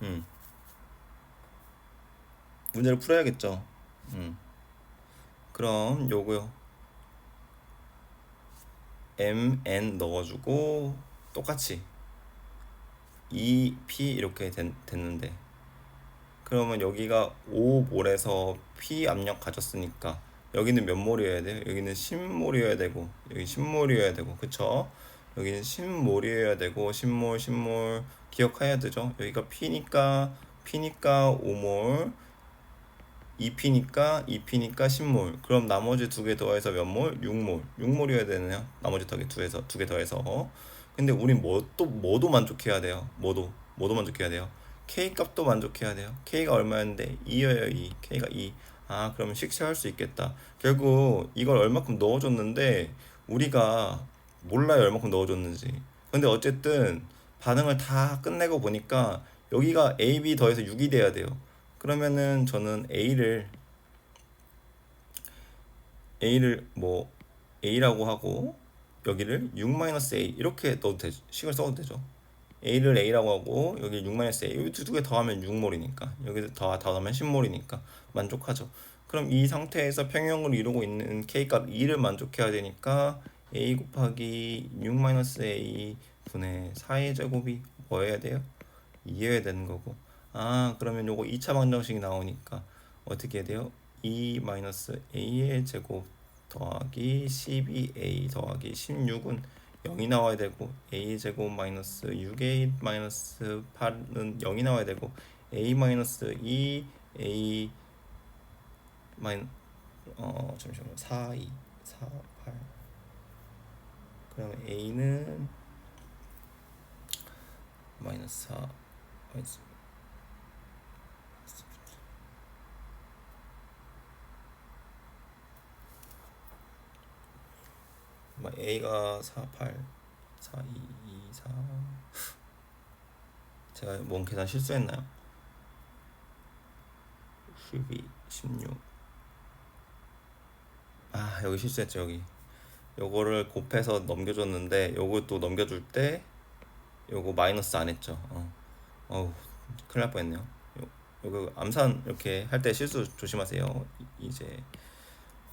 음, 문제를 풀어야겠죠. 음, 그럼 요거요. mn 넣어주고 똑같이 2p 이렇게 됐는데 그러면 여기가 5몰에서 p 압력 가졌으니까 여기는 몇 몰이어야 돼요? 여기는 10몰이어야 되고 여기 10몰이어야 되고 그쵸? 여기는 10몰이어야 되고 10몰 10몰 기억해야 되죠? 여기가 p니까 5몰 2p니까 10몰 그럼 나머지 두 개 더해서 몇 몰? 6몰 6몰이어야 되네요. 나머지 두 개 더해서 근데 우린 뭐도 만족해야 돼요. 뭐도 만족해야 돼요. K 값도 만족해야 돼요. K가 얼마였는데 2여요 2 K가 2 그러면 식세할 수 있겠다. 결국 이걸 얼마큼 넣어줬는데 우리가 몰라요 얼마큼 넣어줬는지. 근데 어쨌든 반응을 다 끝내고 보니까 여기가 A, B 더해서 6이 돼야 돼요. 그러면은 저는 A를 뭐 A라고 하고 여기를 6-A 이렇게 넣어도 되죠. 식을 써도 되죠. A를 A라고 하고 여기 6-A 여기 두 개 더하면 6몰이니까 여기 더하면 10몰이니까 만족하죠. 그럼 이 상태에서 평형을 이루고 있는 K값 2를 만족해야 되니까 A 곱하기 6-A 분의 4의 제곱이 뭐 해야 돼요? 2해야 되는 거고 그러면 요거 2차 방정식이 나오니까 어떻게 해야 돼요? 2-a의 제곱 더하기 12a 더하기 16은 0이 나와야 되고 a 제곱 마이너스 6a 마이너스 8은 0이 나와야 되고 a 마이너스 2 a 마이너 잠시만요 4 2 4 8 그러면 a는 마이너스 4 마이너스 A가 4, 8, 4, 2, 2, 4 제가 뭔 계산 실수했나요? 12, 16 여기 실수했죠 여기 요거를 곱해서 넘겨줬는데 요것도 넘겨줄 때 요거 마이너스 안 했죠 어우 큰일 날 뻔했네요 요거 암산 이렇게 할 때 실수 조심하세요 이제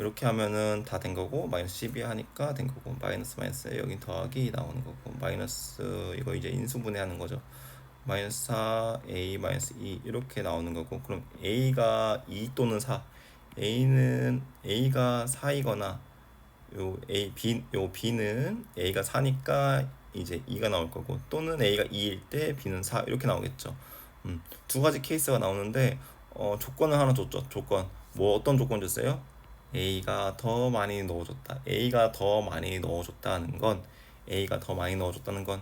이렇게 하면은 다 된 거고 마이너스 12 하니까 된 거고 마이너스 여기 더하기 나오는 거고 마이너스 이거 이제 인수분해 하는 거죠 마이너스 4 a 마이너스 2 이렇게 나오는 거고 그럼 a가 2 또는 4 a가 4이거나 요 b는 a가 4니까 이제 2가 나올 거고 또는 a가 2일 때 b는 4 이렇게 나오겠죠 두 가지 케이스가 나오는데 조건을 하나 줬죠 조건 뭐 어떤 조건 줬어요? A가 더 많이 넣어줬다. A가 더 많이 넣어줬다는 건 A가 더 많이 넣어줬다는 건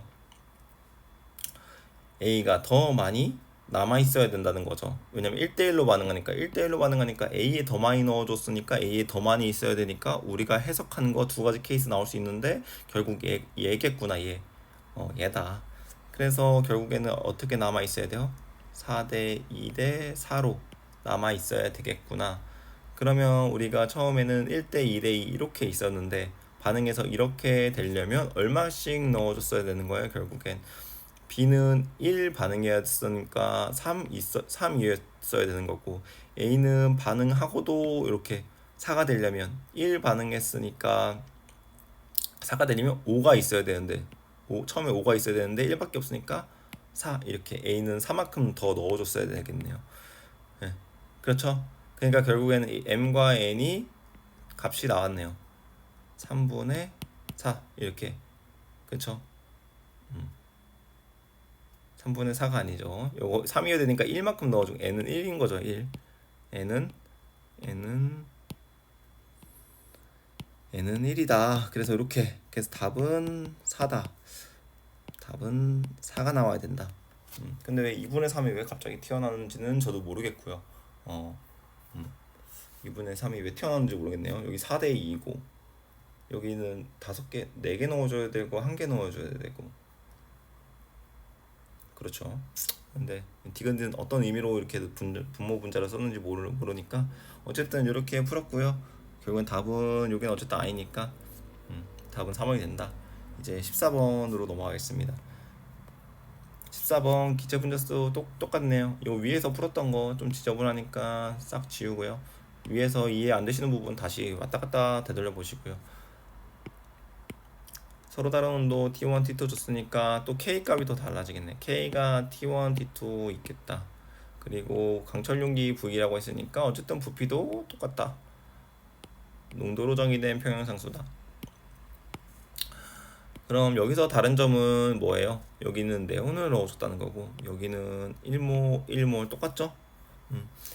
A가 더 많이 남아 있어야 된다는 거죠. 왜냐면 1대1로 반응하니까 1대1로 반응하니까 A에 더 많이 넣어줬으니까 A에 더 많이 있어야 되니까 우리가 해석하는 거 두 가지 케이스 나올 수 있는데 결국 얘겠구나 얘다. 그래서 결국에는 어떻게 남아 있어야 돼요? 4대 2대 4로 남아 있어야 되겠구나. 그러면 우리가 처음에는 1대 2대 2 이렇게 있었는데 반응해서 이렇게 되려면 얼마씩 넣어줬어야 되는 거예요 결국엔 B는 1 반응해야 했으니까 3이었어야 되는 거고 A는 반응하고도 이렇게 4가 되려면 1 반응했으니까 4가 되려면 5가 있어야 되는데 처음에 5가 있어야 되는데 1밖에 없으니까 4 이렇게 A는 4만큼 더 넣어줬어야 되겠네요 네. 그렇죠 그러니까 결국에는 이 m과 n이 값이 나왔네요 3분의 4 이렇게 그쵸 3분의 4가 아니죠 요거 3이어야 되니까 1만큼 넣어줘 n은 1인 거죠 1 n은 1이다 그래서 이렇게 그래서 답은 4다 답은 4가 나와야 된다. 근데 왜 2분의 3이 왜 갑자기 튀어나오는지는 저도 모르겠고요. 어, 2분의 3이 왜 튀어나오는지 모르겠네요. 여기 4대 2이고 여기는 5개, 4개 넣어줘야 되고 1개 넣어줘야 되고 그렇죠. 근데 디귿은 어떤 의미로 이렇게 분모 분자를 썼는지 모르니까 어쨌든 이렇게 풀었고요. 결국엔 답은 여기는 어쨌든 아니니까 답은 3번이 된다. 이제 14번으로 넘어가겠습니다. 14번 기체 분자수 똑같네요. 요 위에서 풀었던 거 좀 지저분하니까 싹 지우고요. 위에서 이해 안 되시는 부분 다시 왔다 갔다 되돌려 보시고요. 서로 다른 온도 T1, T2 줬으니까 또 K 값이 더 달라지겠네. K가 T1, T2 있겠다. 그리고 강철 용기 V라고 했으니까 어쨌든 부피도 똑같다. 농도로 정의된 평형상수다. 그럼 여기서 다른 점은 뭐예요? 여기는 네온을 넣어줬다는 거고 여기는 1몰 똑같죠?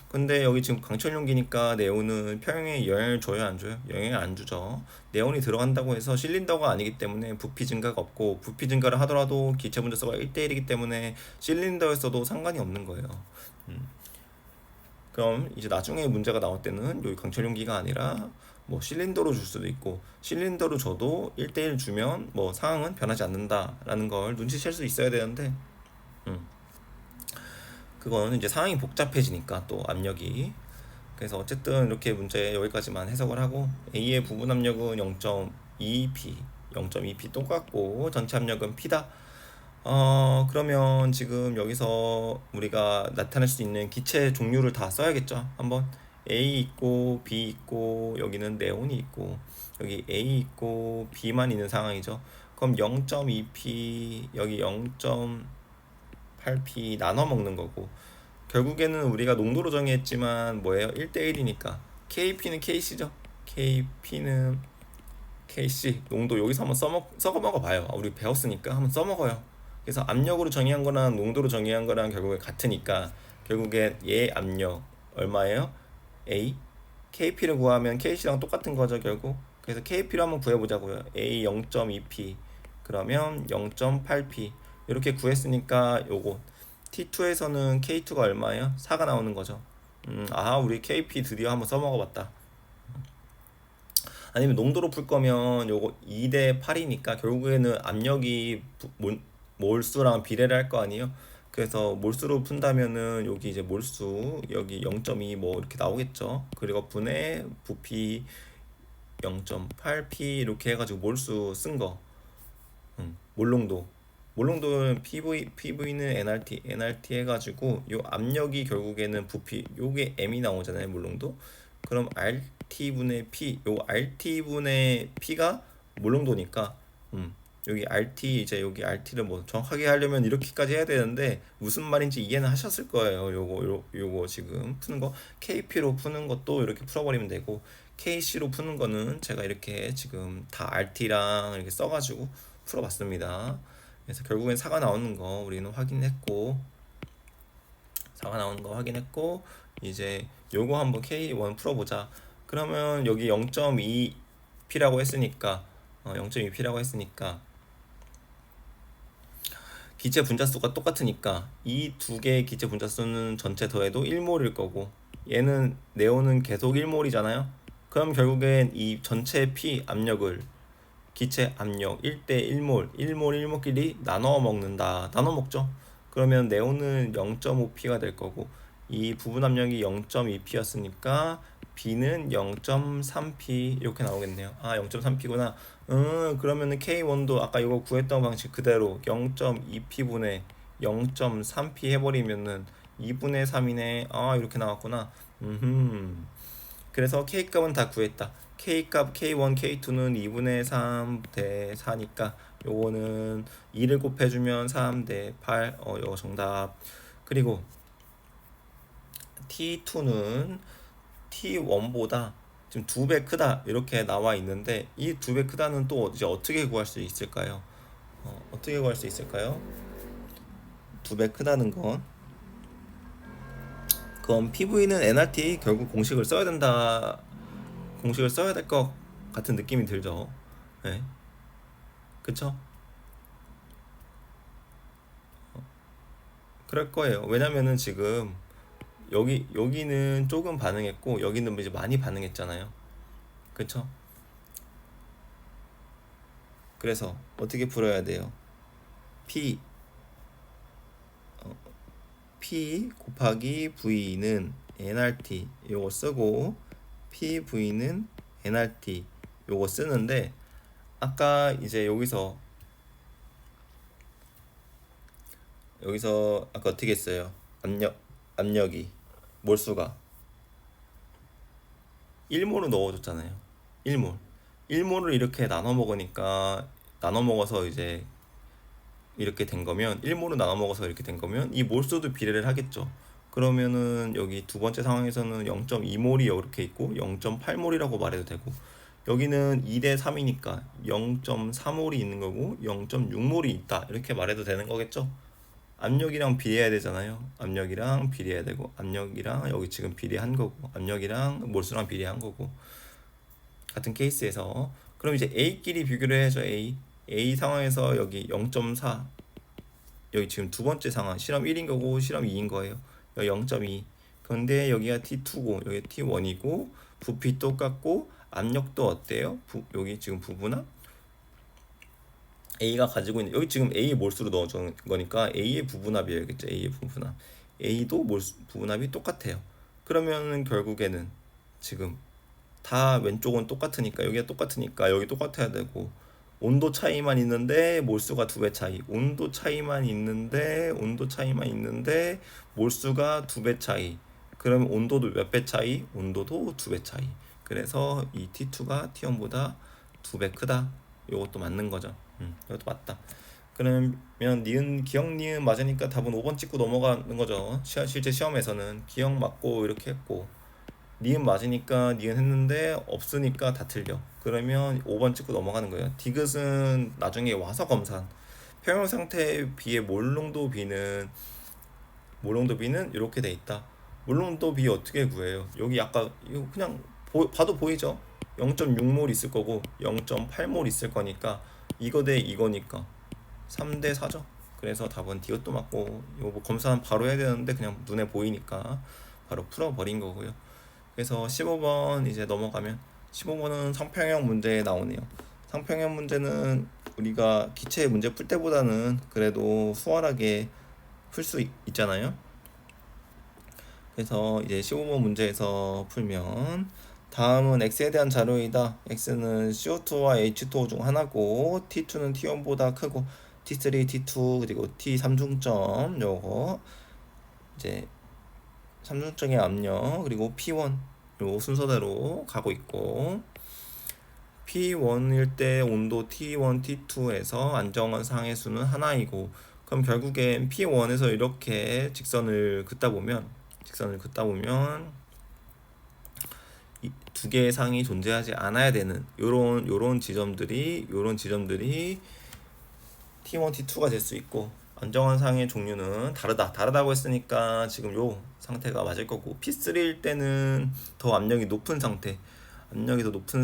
근데 여기 지금 강철 용기니까 네온은 평형에 영향을 줘요 안 줘요? 영향을 안 주죠. 네온이 들어간다고 해서 실린더가 아니기 때문에 부피 증가가 없고 부피 증가를 하더라도 기체 분자수가 1대1이기 때문에 실린더였어도 상관이 없는 거예요. 그럼 이제 나중에 문제가 나올 때는 여기 강철 용기가 아니라 뭐 실린더로 줄 수도 있고 실린더로 줘도 1대1 주면 뭐 상황은 변하지 않는다라는 걸 눈치챌 수 있어야 되는데 그거는 이제 상황이 복잡해지니까 또 압력이 그래서 어쨌든 이렇게 문제 여기까지만 해석을 하고 A의 부분 압력은 0.2p 0.2p 똑같고 전체 압력은 P다. 그러면 지금 여기서 우리가 나타낼 수 있는 기체 종류를 다 써야겠죠. 한번 A 있고 B 있고 여기는 네온이 있고 여기 A 있고 B만 있는 상황이죠. 그럼 0.2p 여기 0.8p 나눠 먹는 거고 결국에는 우리가 농도로 정의했지만 뭐예요? 1대1이니까 KP는 KC죠. KP는 KC 농도 여기서 한번 썩어 먹어 봐요. 우리 배웠으니까 한번 써먹어요. 그래서 압력으로 정의한 거랑 농도로 정의한 거랑 결국에 같으니까 결국에 얘 압력 얼마예요? A KP를 구하면 KC랑 똑같은 거죠 결국. 그래서 KP를 한번 구해보자고요. A 0.2p 그러면 0.8p 이렇게 구했으니까 요거 T2에서는 K2가 얼마예요? 4가 나오는 거죠. 우리 KP 드디어 한번 써먹어봤다. 아니면 농도로 풀 거면 요거 2대 8이니까 결국에는 압력이 몰수랑 비례를 할 거 아니에요? 그래서 몰수로 푼다면은 여기 이제 몰수 여기 0.2 뭐 이렇게 나오겠죠. 그리고 분의 부피 0.8p 이렇게 해가지고 몰수 쓴 거. 몰농도. 몰농도는 PV는 NRT 해가지고 요 압력이 결국에는 부피 요게 M이 나오잖아요 몰농도. 그럼 RT분의 P 요 RT분의 P가 몰농도니까 여기 RT 이제 여기 RT를 뭐 정확하게 하려면 이렇게까지 해야 되는데 무슨 말인지 이해는 하셨을 거예요. 요거 지금 푸는 거 KP로 푸는 것도 이렇게 풀어버리면 되고 KC로 푸는 거는 제가 이렇게 지금 다 RT랑 이렇게 써가지고 풀어봤습니다. 그래서 결국엔 4가 나오는 거 우리는 확인했고 4가 나오는 거 확인했고 이제 요거 한번 K1 풀어보자. 그러면 여기 0.2p라고 했으니까 0.2p라고 했으니까 기체 분자수가 똑같으니까 이 두 개의 기체 분자수는 전체 더해도 1몰일 거고 얘는 네온은 계속 1몰이잖아요. 그럼 결국엔 이 전체 P 압력을 기체 압력 1대 1몰 1몰끼리 나눠 먹는다. 나눠 먹죠. 그러면 네온은 0.5p가 될 거고 이 부분 압력이 0.2p였으니까 B는 0.3p 이렇게 나오겠네요. 0.3p구나. 그러면은 K1도 아까 이거 구했던 방식 그대로 0.2p분의 0.3p 해버리면은 2분의 3이네. 이렇게 나왔구나. 그래서 K값은 다 구했다. K값 K1, K2는 2분의 3 대 4니까 요거는 2를 곱해주면 3 대 8. 요거 정답. 그리고 T2는 T1보다 지금 2배 크다 이렇게 나와 있는데 이 2배 크다는 또 이제 어떻게 구할 수 있을까요? 어떻게 구할 수 있을까요? 2배 크다는 건 그럼 PV는 NRT 결국 공식을 써야 된다. 공식을 써야 될 것 같은 느낌이 들죠. 네. 그쵸? 그럴 거예요. 왜냐면은 지금 여기는 조금 반응했고 여기는 이제 많이 반응했잖아요. 그쵸? 그래서 어떻게 풀어야 돼요? P P 곱하기 V는 nRT 요거 쓰고 PV는 nRT 요거 쓰는데 아까 이제 여기서 아까 어떻게 했어요? 압력이 몰수가 1몰을 넣어줬잖아요. 1몰 1몰을 이렇게 나눠 먹으니까 나눠 먹어서 이제 이렇게 된 거면 1몰을 나눠 먹어서 이렇게 된 거면 이 몰수도 비례를 하겠죠. 그러면은 여기 두 번째 상황에서는 0.2몰이 이렇게 있고 0.8몰이라고 말해도 되고 여기는 2대 3이니까 0.3몰이 있는 거고 0.6몰이 있다 이렇게 말해도 되는 거겠죠. 압력이랑 비례해야 되잖아요. 압력이랑 비례해야 되고 압력이랑 여기 지금 비례한 거고 압력이랑 몰수랑 비례한 거고 같은 케이스에서 그럼 이제 A끼리 비교를 해야죠. A 상황에서 여기 0.4 여기 지금 두 번째 상황 실험 1인 거고 실험 2인 거예요. 여기 0.2 그런데 여기가 T2고 여기 T1이고 부피 똑같고 압력도 어때요? 여기 지금 부분합 A가 가지고 있는 여기 지금 A 몰수로 넣어준 거니까 A의 부분합이어야겠죠. A의 부분합 A도 부분합이 똑같아요. 그러면 결국에는 지금 다 왼쪽은 똑같으니까 여기가 똑같으니까 여기 똑같아야 되고 온도 차이만 있는데 몰수가 두 배 차이 온도 차이만 있는데 몰수가 두 배 차이 그럼 온도도 몇 배 차이? 온도도 두 배 차이 그래서 이 T2가 T1보다 두 배 크다 이것도 맞는 거죠. 이것도 맞다. 그러면 기억 니은 맞으니까 답은 5번 찍고 넘어가는 거죠. 실제 시험에서는 기억 맞고 이렇게 했고 니은 맞으니까 니은 했는데 없으니까 다 틀려. 그러면 5번 찍고 넘어가는 거예요. 디귿은 나중에 와서 검사. 평형 상태에 비해 몰롱도 B는 이렇게 돼 있다. 몰롱도 B 어떻게 구해요? 여기 아까 이거 그냥 봐도 보이죠? 0.6몰 있을 거고 0.8몰 있을 거니까 이거 대 이거니까 3대 4죠. 그래서 답은 디귿도 맞고 이거 뭐 검사는 바로 해야 되는데 그냥 눈에 보이니까 바로 풀어버린 거고요. 그래서 15번 이제 넘어가면 15번은 상평형 문제에 나오네요. 상평형 문제는 우리가 기체 문제 풀 때보다는 그래도 수월하게 풀 수 있잖아요. 그래서 이제 15번 문제에서 풀면 다음은 X에 대한 자료이다. X는 CO2와 H2O 중 하나고 T2는 T1보다 크고 T3, T2 그리고 T3중점 요거 이제 삼중점의 압력 그리고 P1 요 순서대로 가고 있고 P1일 때 온도 T1, T2에서 안정원 상의 수는 하나이고 그럼 결국엔 P1에서 이렇게 직선을 긋다 보면 이 두 개의 상이 존재하지 않아야 되는 요런 지점들이 T1, T2가 될 수 있고 안정원 상의 종류는 다르다고 했으니까 지금 요 상태가 맞을 거고 P3일 때는 더 압력이 더 높은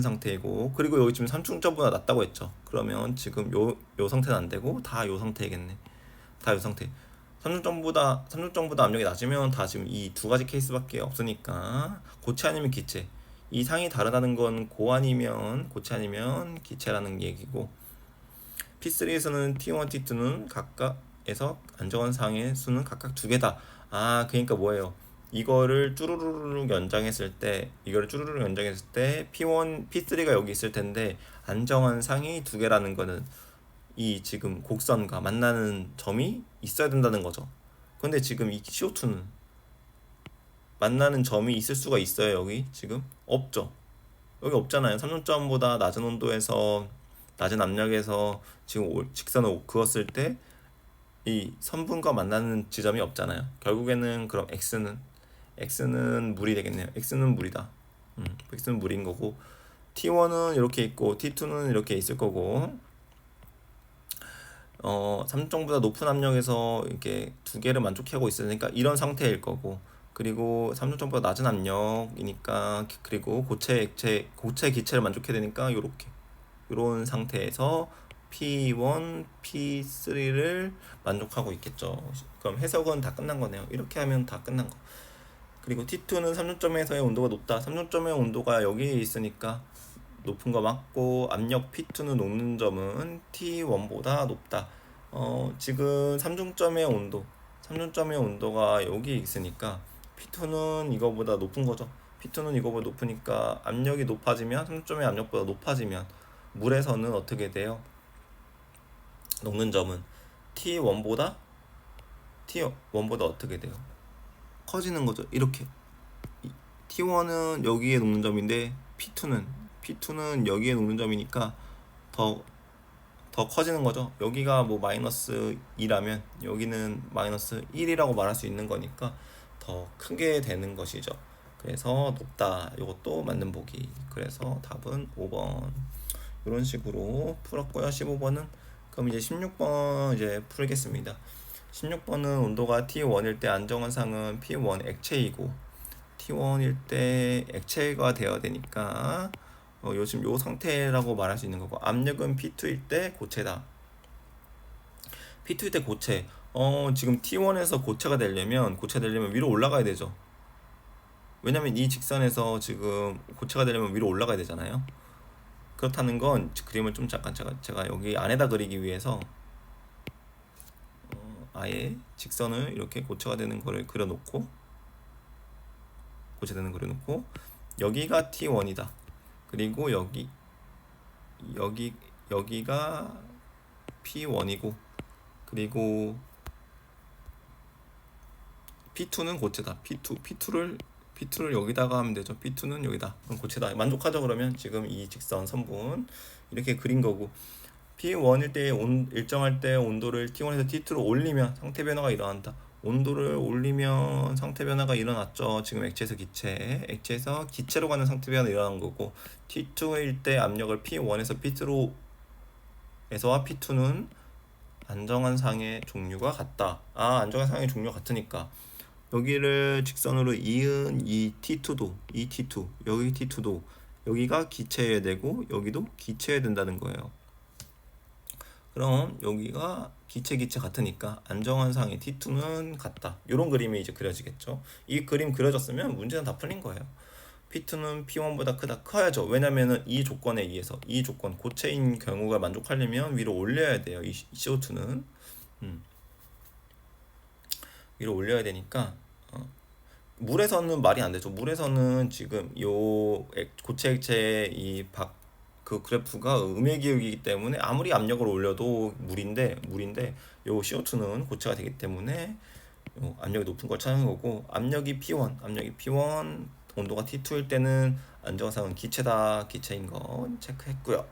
상태이고 그리고 여기 지금 삼중점보다 낮다고 했죠. 그러면 지금 요 상태는 안 되고 다 요 상태겠네. 다 요 상태. 삼중점보다 압력이 낮으면 다 지금 이 두 가지 케이스밖에 없으니까 고체 아니면 기체. 이 상이 다르다는 건 고체 아니면 기체라는 얘기고 P3에서는 T1, T2는 각각에서 안정원 상의 수는 각각 두 개다. 아, 그러니까 뭐예요? 이거를 쭈루루룩 연장했을 때 P1, P3가 여기 있을 텐데 안정원 상이 두 개라는 거는 이 지금 곡선과 만나는 점이 있어야 된다는 거죠. 근데 지금 이 CO2는 만나는 점이 있을 수가 있어요. 여기 지금 없죠. 여기 없잖아요. 삼중점보다 낮은 온도에서 낮은 압력에서 지금 직선을 그었을 때 이 선분과 만나는 지점이 없잖아요. 결국에는 그럼 X는 물이 되겠네요. X는 물이다. X는 물인 거고 T1은 이렇게 있고 T2는 이렇게 있을 거고 삼중점보다 높은 압력에서 이렇게 두 개를 만족하고 있으니까 이런 상태일 거고 그리고 삼중점보다 낮은 압력이니까 그리고 고체 기체를 만족해야 되니까 요런 상태에서 P1, P3를 만족하고 있겠죠. 그럼 해석은 다 끝난 거네요. 이렇게 하면 다 끝난 거. 그리고 T2는 3중점에서의 온도가 높다. 3중점의 온도가 여기에 있으니까 높은 거 맞고, 압력 P2는 녹는 점은 T1보다 높다. 지금 3중점의 온도가 여기 있으니까 P2는 이거보다 높은 거죠. P2는 이거보다 높으니까 압력이 높아지면, 3중점의 압력보다 높아지면 물에서는 어떻게 돼요? 녹는 점은 T1보다 어떻게 돼요? 커지는 거죠. 이렇게 T1은 여기에 녹는 점인데 P2는 여기에 녹는 점이니까 더 커지는 거죠. 여기가 뭐 마이너스 2라면 여기는 마이너스 1이라고 말할 수 있는 거니까 더 크게 되는 것이죠. 그래서 높다. 이것도 맞는 보기. 그래서 답은 5번. 이런 식으로 풀었고요. 15번은 그럼 이제 16번 이제 풀겠습니다. 16번은 온도가 T1일 때 안정환상은 P1 액체이고, T1일 때 액체가 되어야 되니까 요즘 요 상태라고 말할 수 있는 거고, 압력은 P2일 때 고체다. P2일 때 고체. 지금 T1에서 고체가 되려면 위로 올라가야 되죠. 왜냐면 이 직선에서 지금 고체가 되려면 위로 올라가야 되잖아요. 그렇다는 건 그림을 좀 잠깐 제가 여기 안에다 그리기 위해서 아예 직선을 이렇게 고체가 되는 거를 그려놓고, 여기가 T1이다. 그리고 여기가 P1이고, 그리고 P2는 고체다. P2를 여기다가 하면 되죠. P2는 여기다. 그럼 고체다. 만족하죠? 그러면 지금 이 직선 선분 이렇게 그린 거고, P1일 때 일정할 때 온도를 T1에서 T2로 올리면 상태 변화가 일어난다. 온도를 올리면 상태 변화가 일어났죠. 지금 액체에서 기체로 가는 상태 변화가 일어난 거고, T2일 때 압력을 P1에서 P2로 에서와 P2는 안정환상의 종류가 같다. 안정환상의 종류가 같으니까 여기를 직선으로 이은 이 T2도, 여기 T2도 여기가 기체여야 되고 여기도 기체여야 된다는 거예요. 그럼 여기가 기체 같으니까 안정환상의 T2는 같다. 이런 그림이 이제 그려지겠죠. 이 그림 그려졌으면 문제는 다 풀린 거예요. P2는 P1보다 커야죠. 왜냐면은 이 조건에 의해서, 이 조건 고체인 경우가 만족하려면 위로 올려야 돼요. 이 CO2는 위로 올려야 되니까 물에서는 말이 안 되죠. 물에서는 지금 요 고체 액체의 그 그래프가 음의 기울기이기 때문에 아무리 압력을 올려도 물인데 요 CO2는 고체가 되기 때문에 압력이 높은 걸 찾는 거고, 압력이 P1, 온도가 T2일 때는 안정환상은 기체인 거 체크했고요.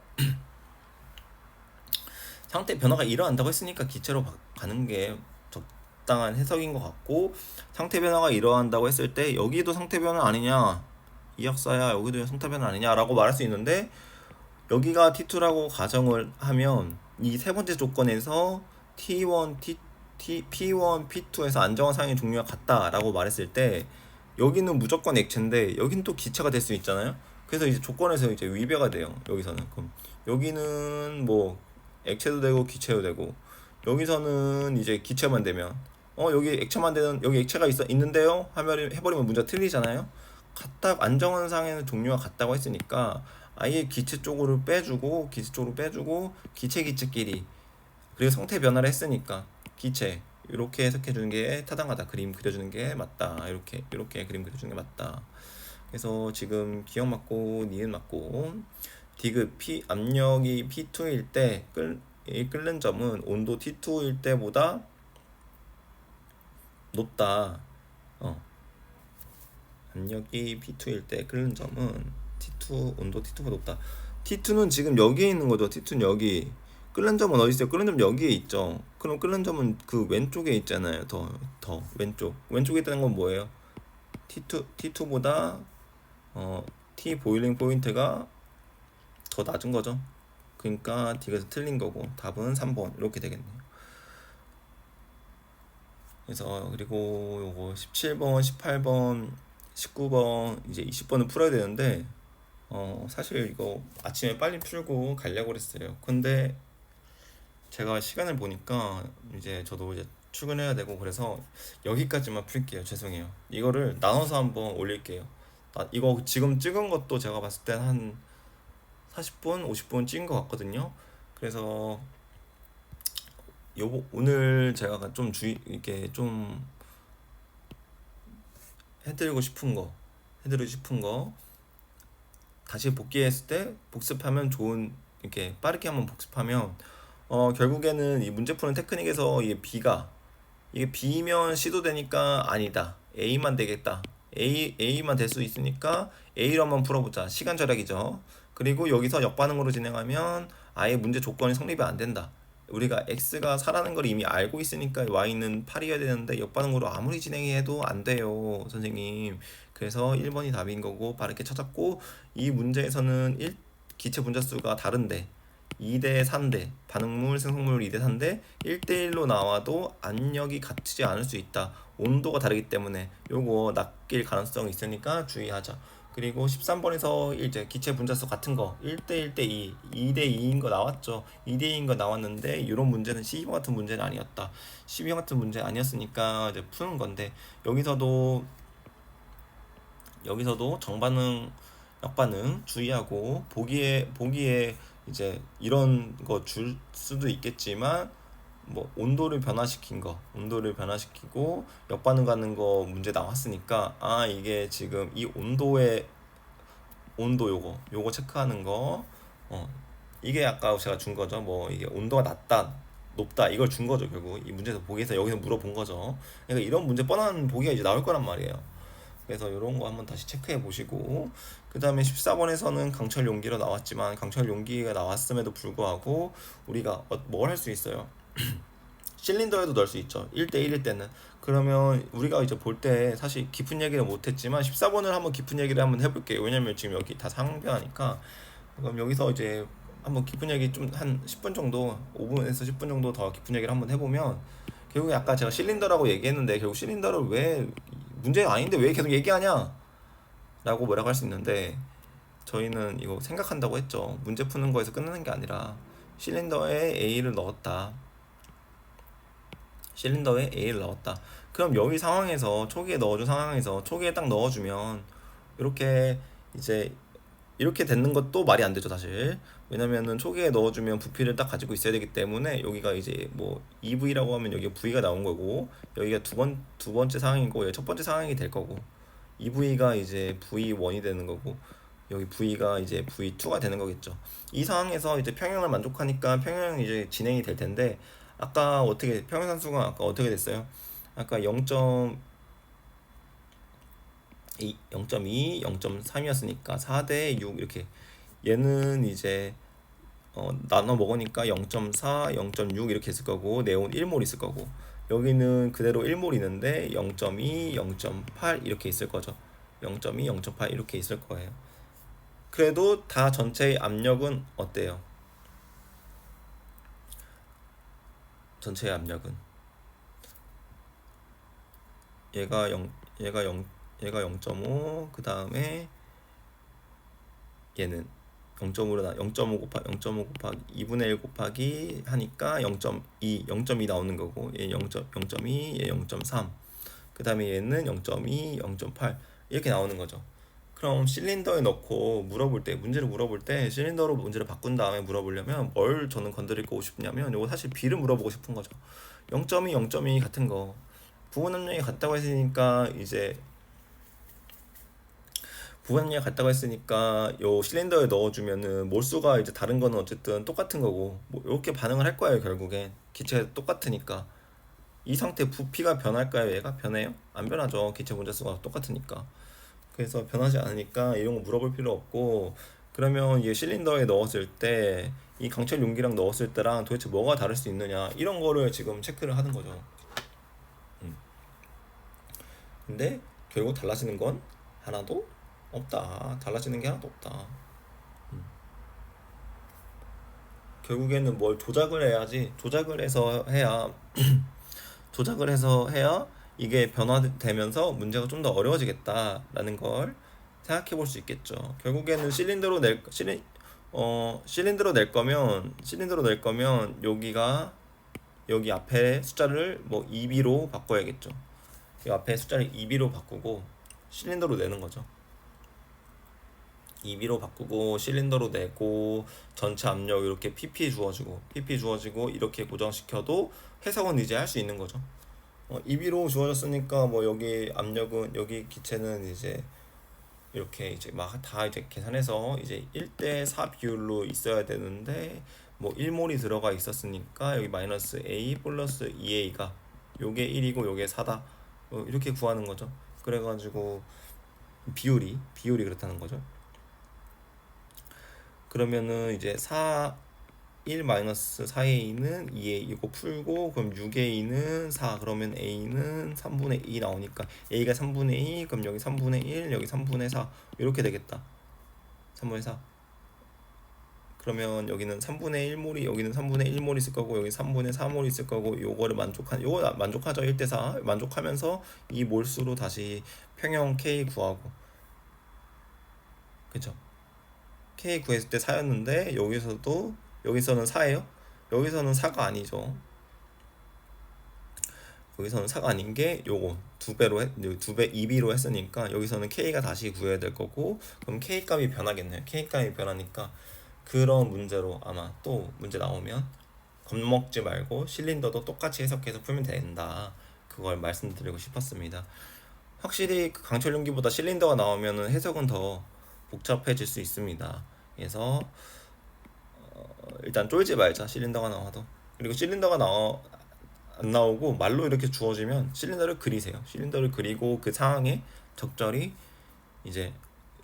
상태 변화가 일어난다고 했으니까 기체로 가는 게 적당한 해석인 것 같고, 상태 변화가 일어난다고 했을 때 여기도 상태 변화 아니냐, 이학사야 여기도 상태 변화 아니냐라고 말할 수 있는데, 여기가 T2라고 가정을 하면 이 세 번째 조건에서 P1, P2에서 안정환상의 종류가 같다라고 말했을 때 여기는 무조건 액체인데 여긴 또 기체가 될 수 있잖아요. 그래서 이제 조건에서 이제 위배가 돼요. 여기서는 그럼 여기는 뭐 액체도 되고 기체도 되고, 여기서는 이제 기체만 되면 여기 액체만 되는, 여기 액체가 있는데요 하면 해버리면 문제가 틀리잖아요. 안정환상에는 종류가 같다고 했으니까 아예 기체 쪽으로 빼주고 기체끼리, 그리고 상태 변화를 했으니까 기체, 이렇게 해석해 주는 게 타당하다. 그림 그려주는 게 맞다. 이렇게 그림 그려주는 게 맞다. 그래서 지금 기억 맞고 니은 맞고, 디귿 압력이 P2일 때 끓는 점은 온도 T2일 때보다 높다. 압력이 P2일 때 끓는 점은 온도 T2보다 높다. T2는 지금 여기에 있는 거죠. T2는 여기. 끓는 점은 어디 있어요? 끓는 점 여기에 있죠. 그럼 끓는 점은 그 왼쪽에 있잖아요. 더 왼쪽에 있다는 건 뭐예요? T2보다 T 보일링 포인트가 더 낮은 거죠. 그러니까 D가 틀린 거고 답은 3번 이렇게 되겠네요. 그래서 그리고 요거 17번, 18번, 19번, 이제 20번은 풀어야 되는데 사실 이거 아침에 빨리 풀고 가려고 그랬어요. 근데 제가 시간을 보니까 이제 저도 이제 출근해야 되고 그래서 여기까지만 풀게요. 죄송해요. 이거를 나눠서 한번 올릴게요. 이거 지금 찍은 것도 제가 봤을 땐 한 40분, 50분 찍은 것 같거든요. 그래서 오늘 제가 좀 이렇게 좀 해드리고 싶은 거, 해드리고 싶은 거 다시 복귀했을 때 복습하면 좋은, 이렇게 빠르게 한번 복습하면 결국에는 이 문제 푸는 테크닉에서 이게 B면 C도 되니까 아니다, A만 되겠다, A만 될 수 있으니까 A로 한번 풀어보자, 시간 절약이죠. 그리고 여기서 역반응으로 진행하면 아예 문제 조건이 성립이 안 된다. 우리가 X가 4라는 걸 이미 알고 있으니까 Y는 8이어야 되는데 역반응으로 아무리 진행해도 안 돼요, 선생님. 그래서 1번이 답인 거고 빠르게 찾았고, 이 문제에서는 기체 분자수가 다른데 2대 4인데 반응물 생성물 2대 4인데 1대1로 나와도 압력이 같지 않을 수 있다. 온도가 다르기 때문에 요거 낚일 가능성이 있으니까 주의하자. 그리고 13번에서 이제 기체 분자수 같은 거 1대 1대 2, 2대 2인 거 나왔죠. 2대 2인 거 나왔는데 이런 문제는 12번 같은 문제는 아니었다. 12번 같은 문제 아니었으니까 이제 푸는 건데, 여기서도 정반응, 역반응 주의하고, 보기에 이제 이런 거 줄 수도 있겠지만 뭐 온도를 변화시키고 역반응 가는 거 문제 나왔으니까, 이게 지금 이 요거 체크하는 거, 어 이게 아까 제가 준 거죠. 뭐 이게 온도가 낮다 높다 이걸 준 거죠. 결국 이 문제에서 보기에서 여기서 물어본 거죠. 그러니까 이런 문제 뻔한 보기가 이제 나올 거란 말이에요. 그래서 이런 거 한번 다시 체크해 보시고, 그 다음에 14번에서는 강철 용기로 나왔지만 강철 용기가 나왔음에도 불구하고 우리가 뭘 할 수 있어요? 실린더에도 넣을 수 있죠. 1대1일 때는. 그러면 우리가 이제 볼 때 사실 깊은 얘기를 못했지만 14번을 한번 깊은 얘기를 한번 해볼게요. 왜냐면 지금 여기 다 상변하니까. 그럼 여기서 이제 한번 깊은 얘기 좀 한 10분 정도, 5분에서 10분 정도 더 깊은 얘기를 한번 해보면, 결국에 아까 제가 실린더라고 얘기했는데 결국 실린더를 왜 문제가 아닌데 왜 계속 얘기하냐 라고 뭐라고 할 수 있는데, 저희는 이거 생각한다고 했죠. 문제 푸는 거에서 끝나는 게 아니라 실린더에 A를 넣었다. 실린더에 A를 넣었다. 그럼 여기 상황에서 초기에 넣어준 상황에서 초기에 딱 넣어주면 이렇게 이제 이렇게 되는 것도 말이 안 되죠, 사실. 왜냐면은 초기에 넣어주면 부피를 딱 가지고 있어야 되기 때문에, 여기가 이제 뭐 EV라고 하면 여기 V가 나온 거고, 여기가 두 번째 상황이고, 여기 첫 번째 상황이 될 거고, EV가 이제 V1이 되는 거고, 여기 V가 이제 V2가 되는 거겠죠. 이 상황에서 이제 평형을 만족하니까 평형이 이제 진행이 될 텐데, 아까 평형산수가 아까 어떻게 됐어요? 아까 0.2, 0.3이었으니까 4대 6 이렇게, 얘는 이제 나눠 먹으니까 0.4, 0.6 이렇게 있을 거고, 네온 1몰 있을 거고, 여기는 그대로 1몰 있는데 0.2, 0.8 이렇게 있을 거죠. 0.2, 0.8 이렇게 있을 거예요. 그래도 다 전체의 압력은 어때요? 전체의 압력은 얘가 0.5, 그 다음에 얘는 0.5 곱하기 2분의 1 곱하기 하니까 0.2 나오는 거고, 얘 0.2, 얘 0.3, 그 다음에 얘는 0.2, 0.8 이렇게 나오는 거죠. 그럼 실린더에 넣고 문제를 물어볼 때 실린더로 문제를 바꾼 다음에 물어보려면 뭘 저는 건드리고 싶냐면, 요거 사실 B를 물어보고 싶은 거죠. 0.2, 0.2 같은 거 부분 압력이 같다고 했으니까, 이제 부분압력이 같다고 했으니까 요 실린더에 넣어주면은 몰수가 이제 다른 거는 어쨌든 똑같은 거고, 뭐 이렇게 반응을 할 거예요. 결국엔 기체가 똑같으니까. 이 상태 부피가 변할까요? 얘가 변해요? 안 변하죠. 기체 분자수가 똑같으니까. 그래서 변하지 않으니까 이런 거 물어볼 필요 없고, 그러면 이 실린더에 넣었을 때 이 강철 용기랑 넣었을 때랑 도대체 뭐가 다를 수 있느냐, 이런 거를 지금 체크를 하는 거죠. 근데 결국 달라지는 건 하나도 없다. 달라지는 게 하나도 없다. 결국에는 뭘 조작을 해야지. 조작을 해서 해야 이게 변화되면서 문제가 좀 더 어려워지겠다라는 걸 생각해 볼 수 있겠죠. 결국에는 실린더로 낼 거면 여기 앞에 숫자를 뭐 2B로 바꿔야겠죠. 이 앞에 숫자를 2B로 바꾸고 실린더로 내는 거죠. 2B로 바꾸고 실린더로 내고 전체 압력 이렇게 PP 주어지고 이렇게 고정시켜도 해석은 이제 할 수 있는 거죠. 2B로 주어졌으니까 뭐 여기 압력은 여기 기체는 이제 이렇게 이제 막 다 이제 계산해서 이제 1대4 비율로 있어야 되는데 뭐 1몰이 들어가 있었으니까 여기 마이너스 A 플러스 2A가 요게 1이고 요게 4다 이렇게 구하는 거죠. 그래가지고 비율이 그렇다는 거죠. 그러면은 이제 1 마이너스 4A는 2A 이거 풀고 그럼 6A는 4 그러면 A는 3분의 2 나오니까 A가 3분의 2 그럼 여기 3분의 1 여기 3분의 4 이렇게 되겠다. 3분의 4 그러면 여기는 3분의 1몰이 여기는 3분의 1몰 있을 거고 여기 3분의 4몰 있을 거고 요거 만족하죠. 1대4 만족하면서 이 몰수로 다시 평형 K 구하고 그쵸. K 구했을 때 4였는데 여기서는 4예요? 여기서는 4가 아니죠. 여기서는 4가 아닌 게 요거 두 배로 2B로 했으니까 여기서는 K가 다시 구해야 될 거고 그럼 K 값이 변하겠네요. K 값이 변하니까 그런 문제로 아마 또 문제 나오면 겁먹지 말고 실린더도 똑같이 해석해서 풀면 된다. 그걸 말씀드리고 싶었습니다. 확실히 그 강철 용기보다 실린더가 나오면은 해석은 더 복잡해질 수 있습니다. 그래서 일단 쫄지 말자. 실린더가 나와도. 그리고 안 나오고 말로 이렇게 주어지면 실린더를 그리세요. 실린더를 그리고 그 상황에 적절히 이제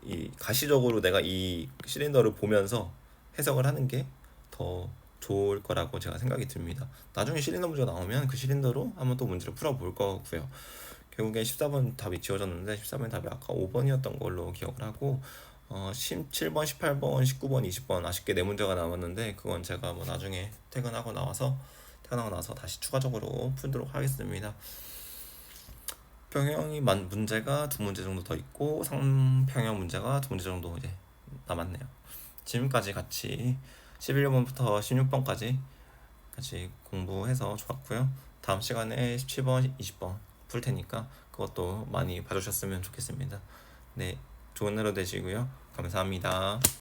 이 가시적으로 내가 이 실린더를 보면서 해석을 하는 게 더 좋을 거라고 제가 생각이 듭니다. 나중에 실린더 문제가 나오면 그 실린더로 한번 또 문제를 풀어볼 거고요. 결국엔 14번 답이 지워졌는데 14번 답이 아까 5번이었던 걸로 기억을 하고 17번, 18번, 19번, 20번 아쉽게 네 문제가 남았는데 그건 제가 뭐 나중에 퇴근하고 나서 다시 추가적으로 풀도록 하겠습니다. 평형이 문제가 두 문제 정도 더 있고 상평형 문제가 두 문제 정도 이제 남았네요. 지금까지 같이 11번부터 16번까지 같이 공부해서 좋았고요. 다음 시간에 17번, 20번 풀 테니까 그것도 많이 봐주셨으면 좋겠습니다. 네, 좋은 하루 되시고요. 감사합니다.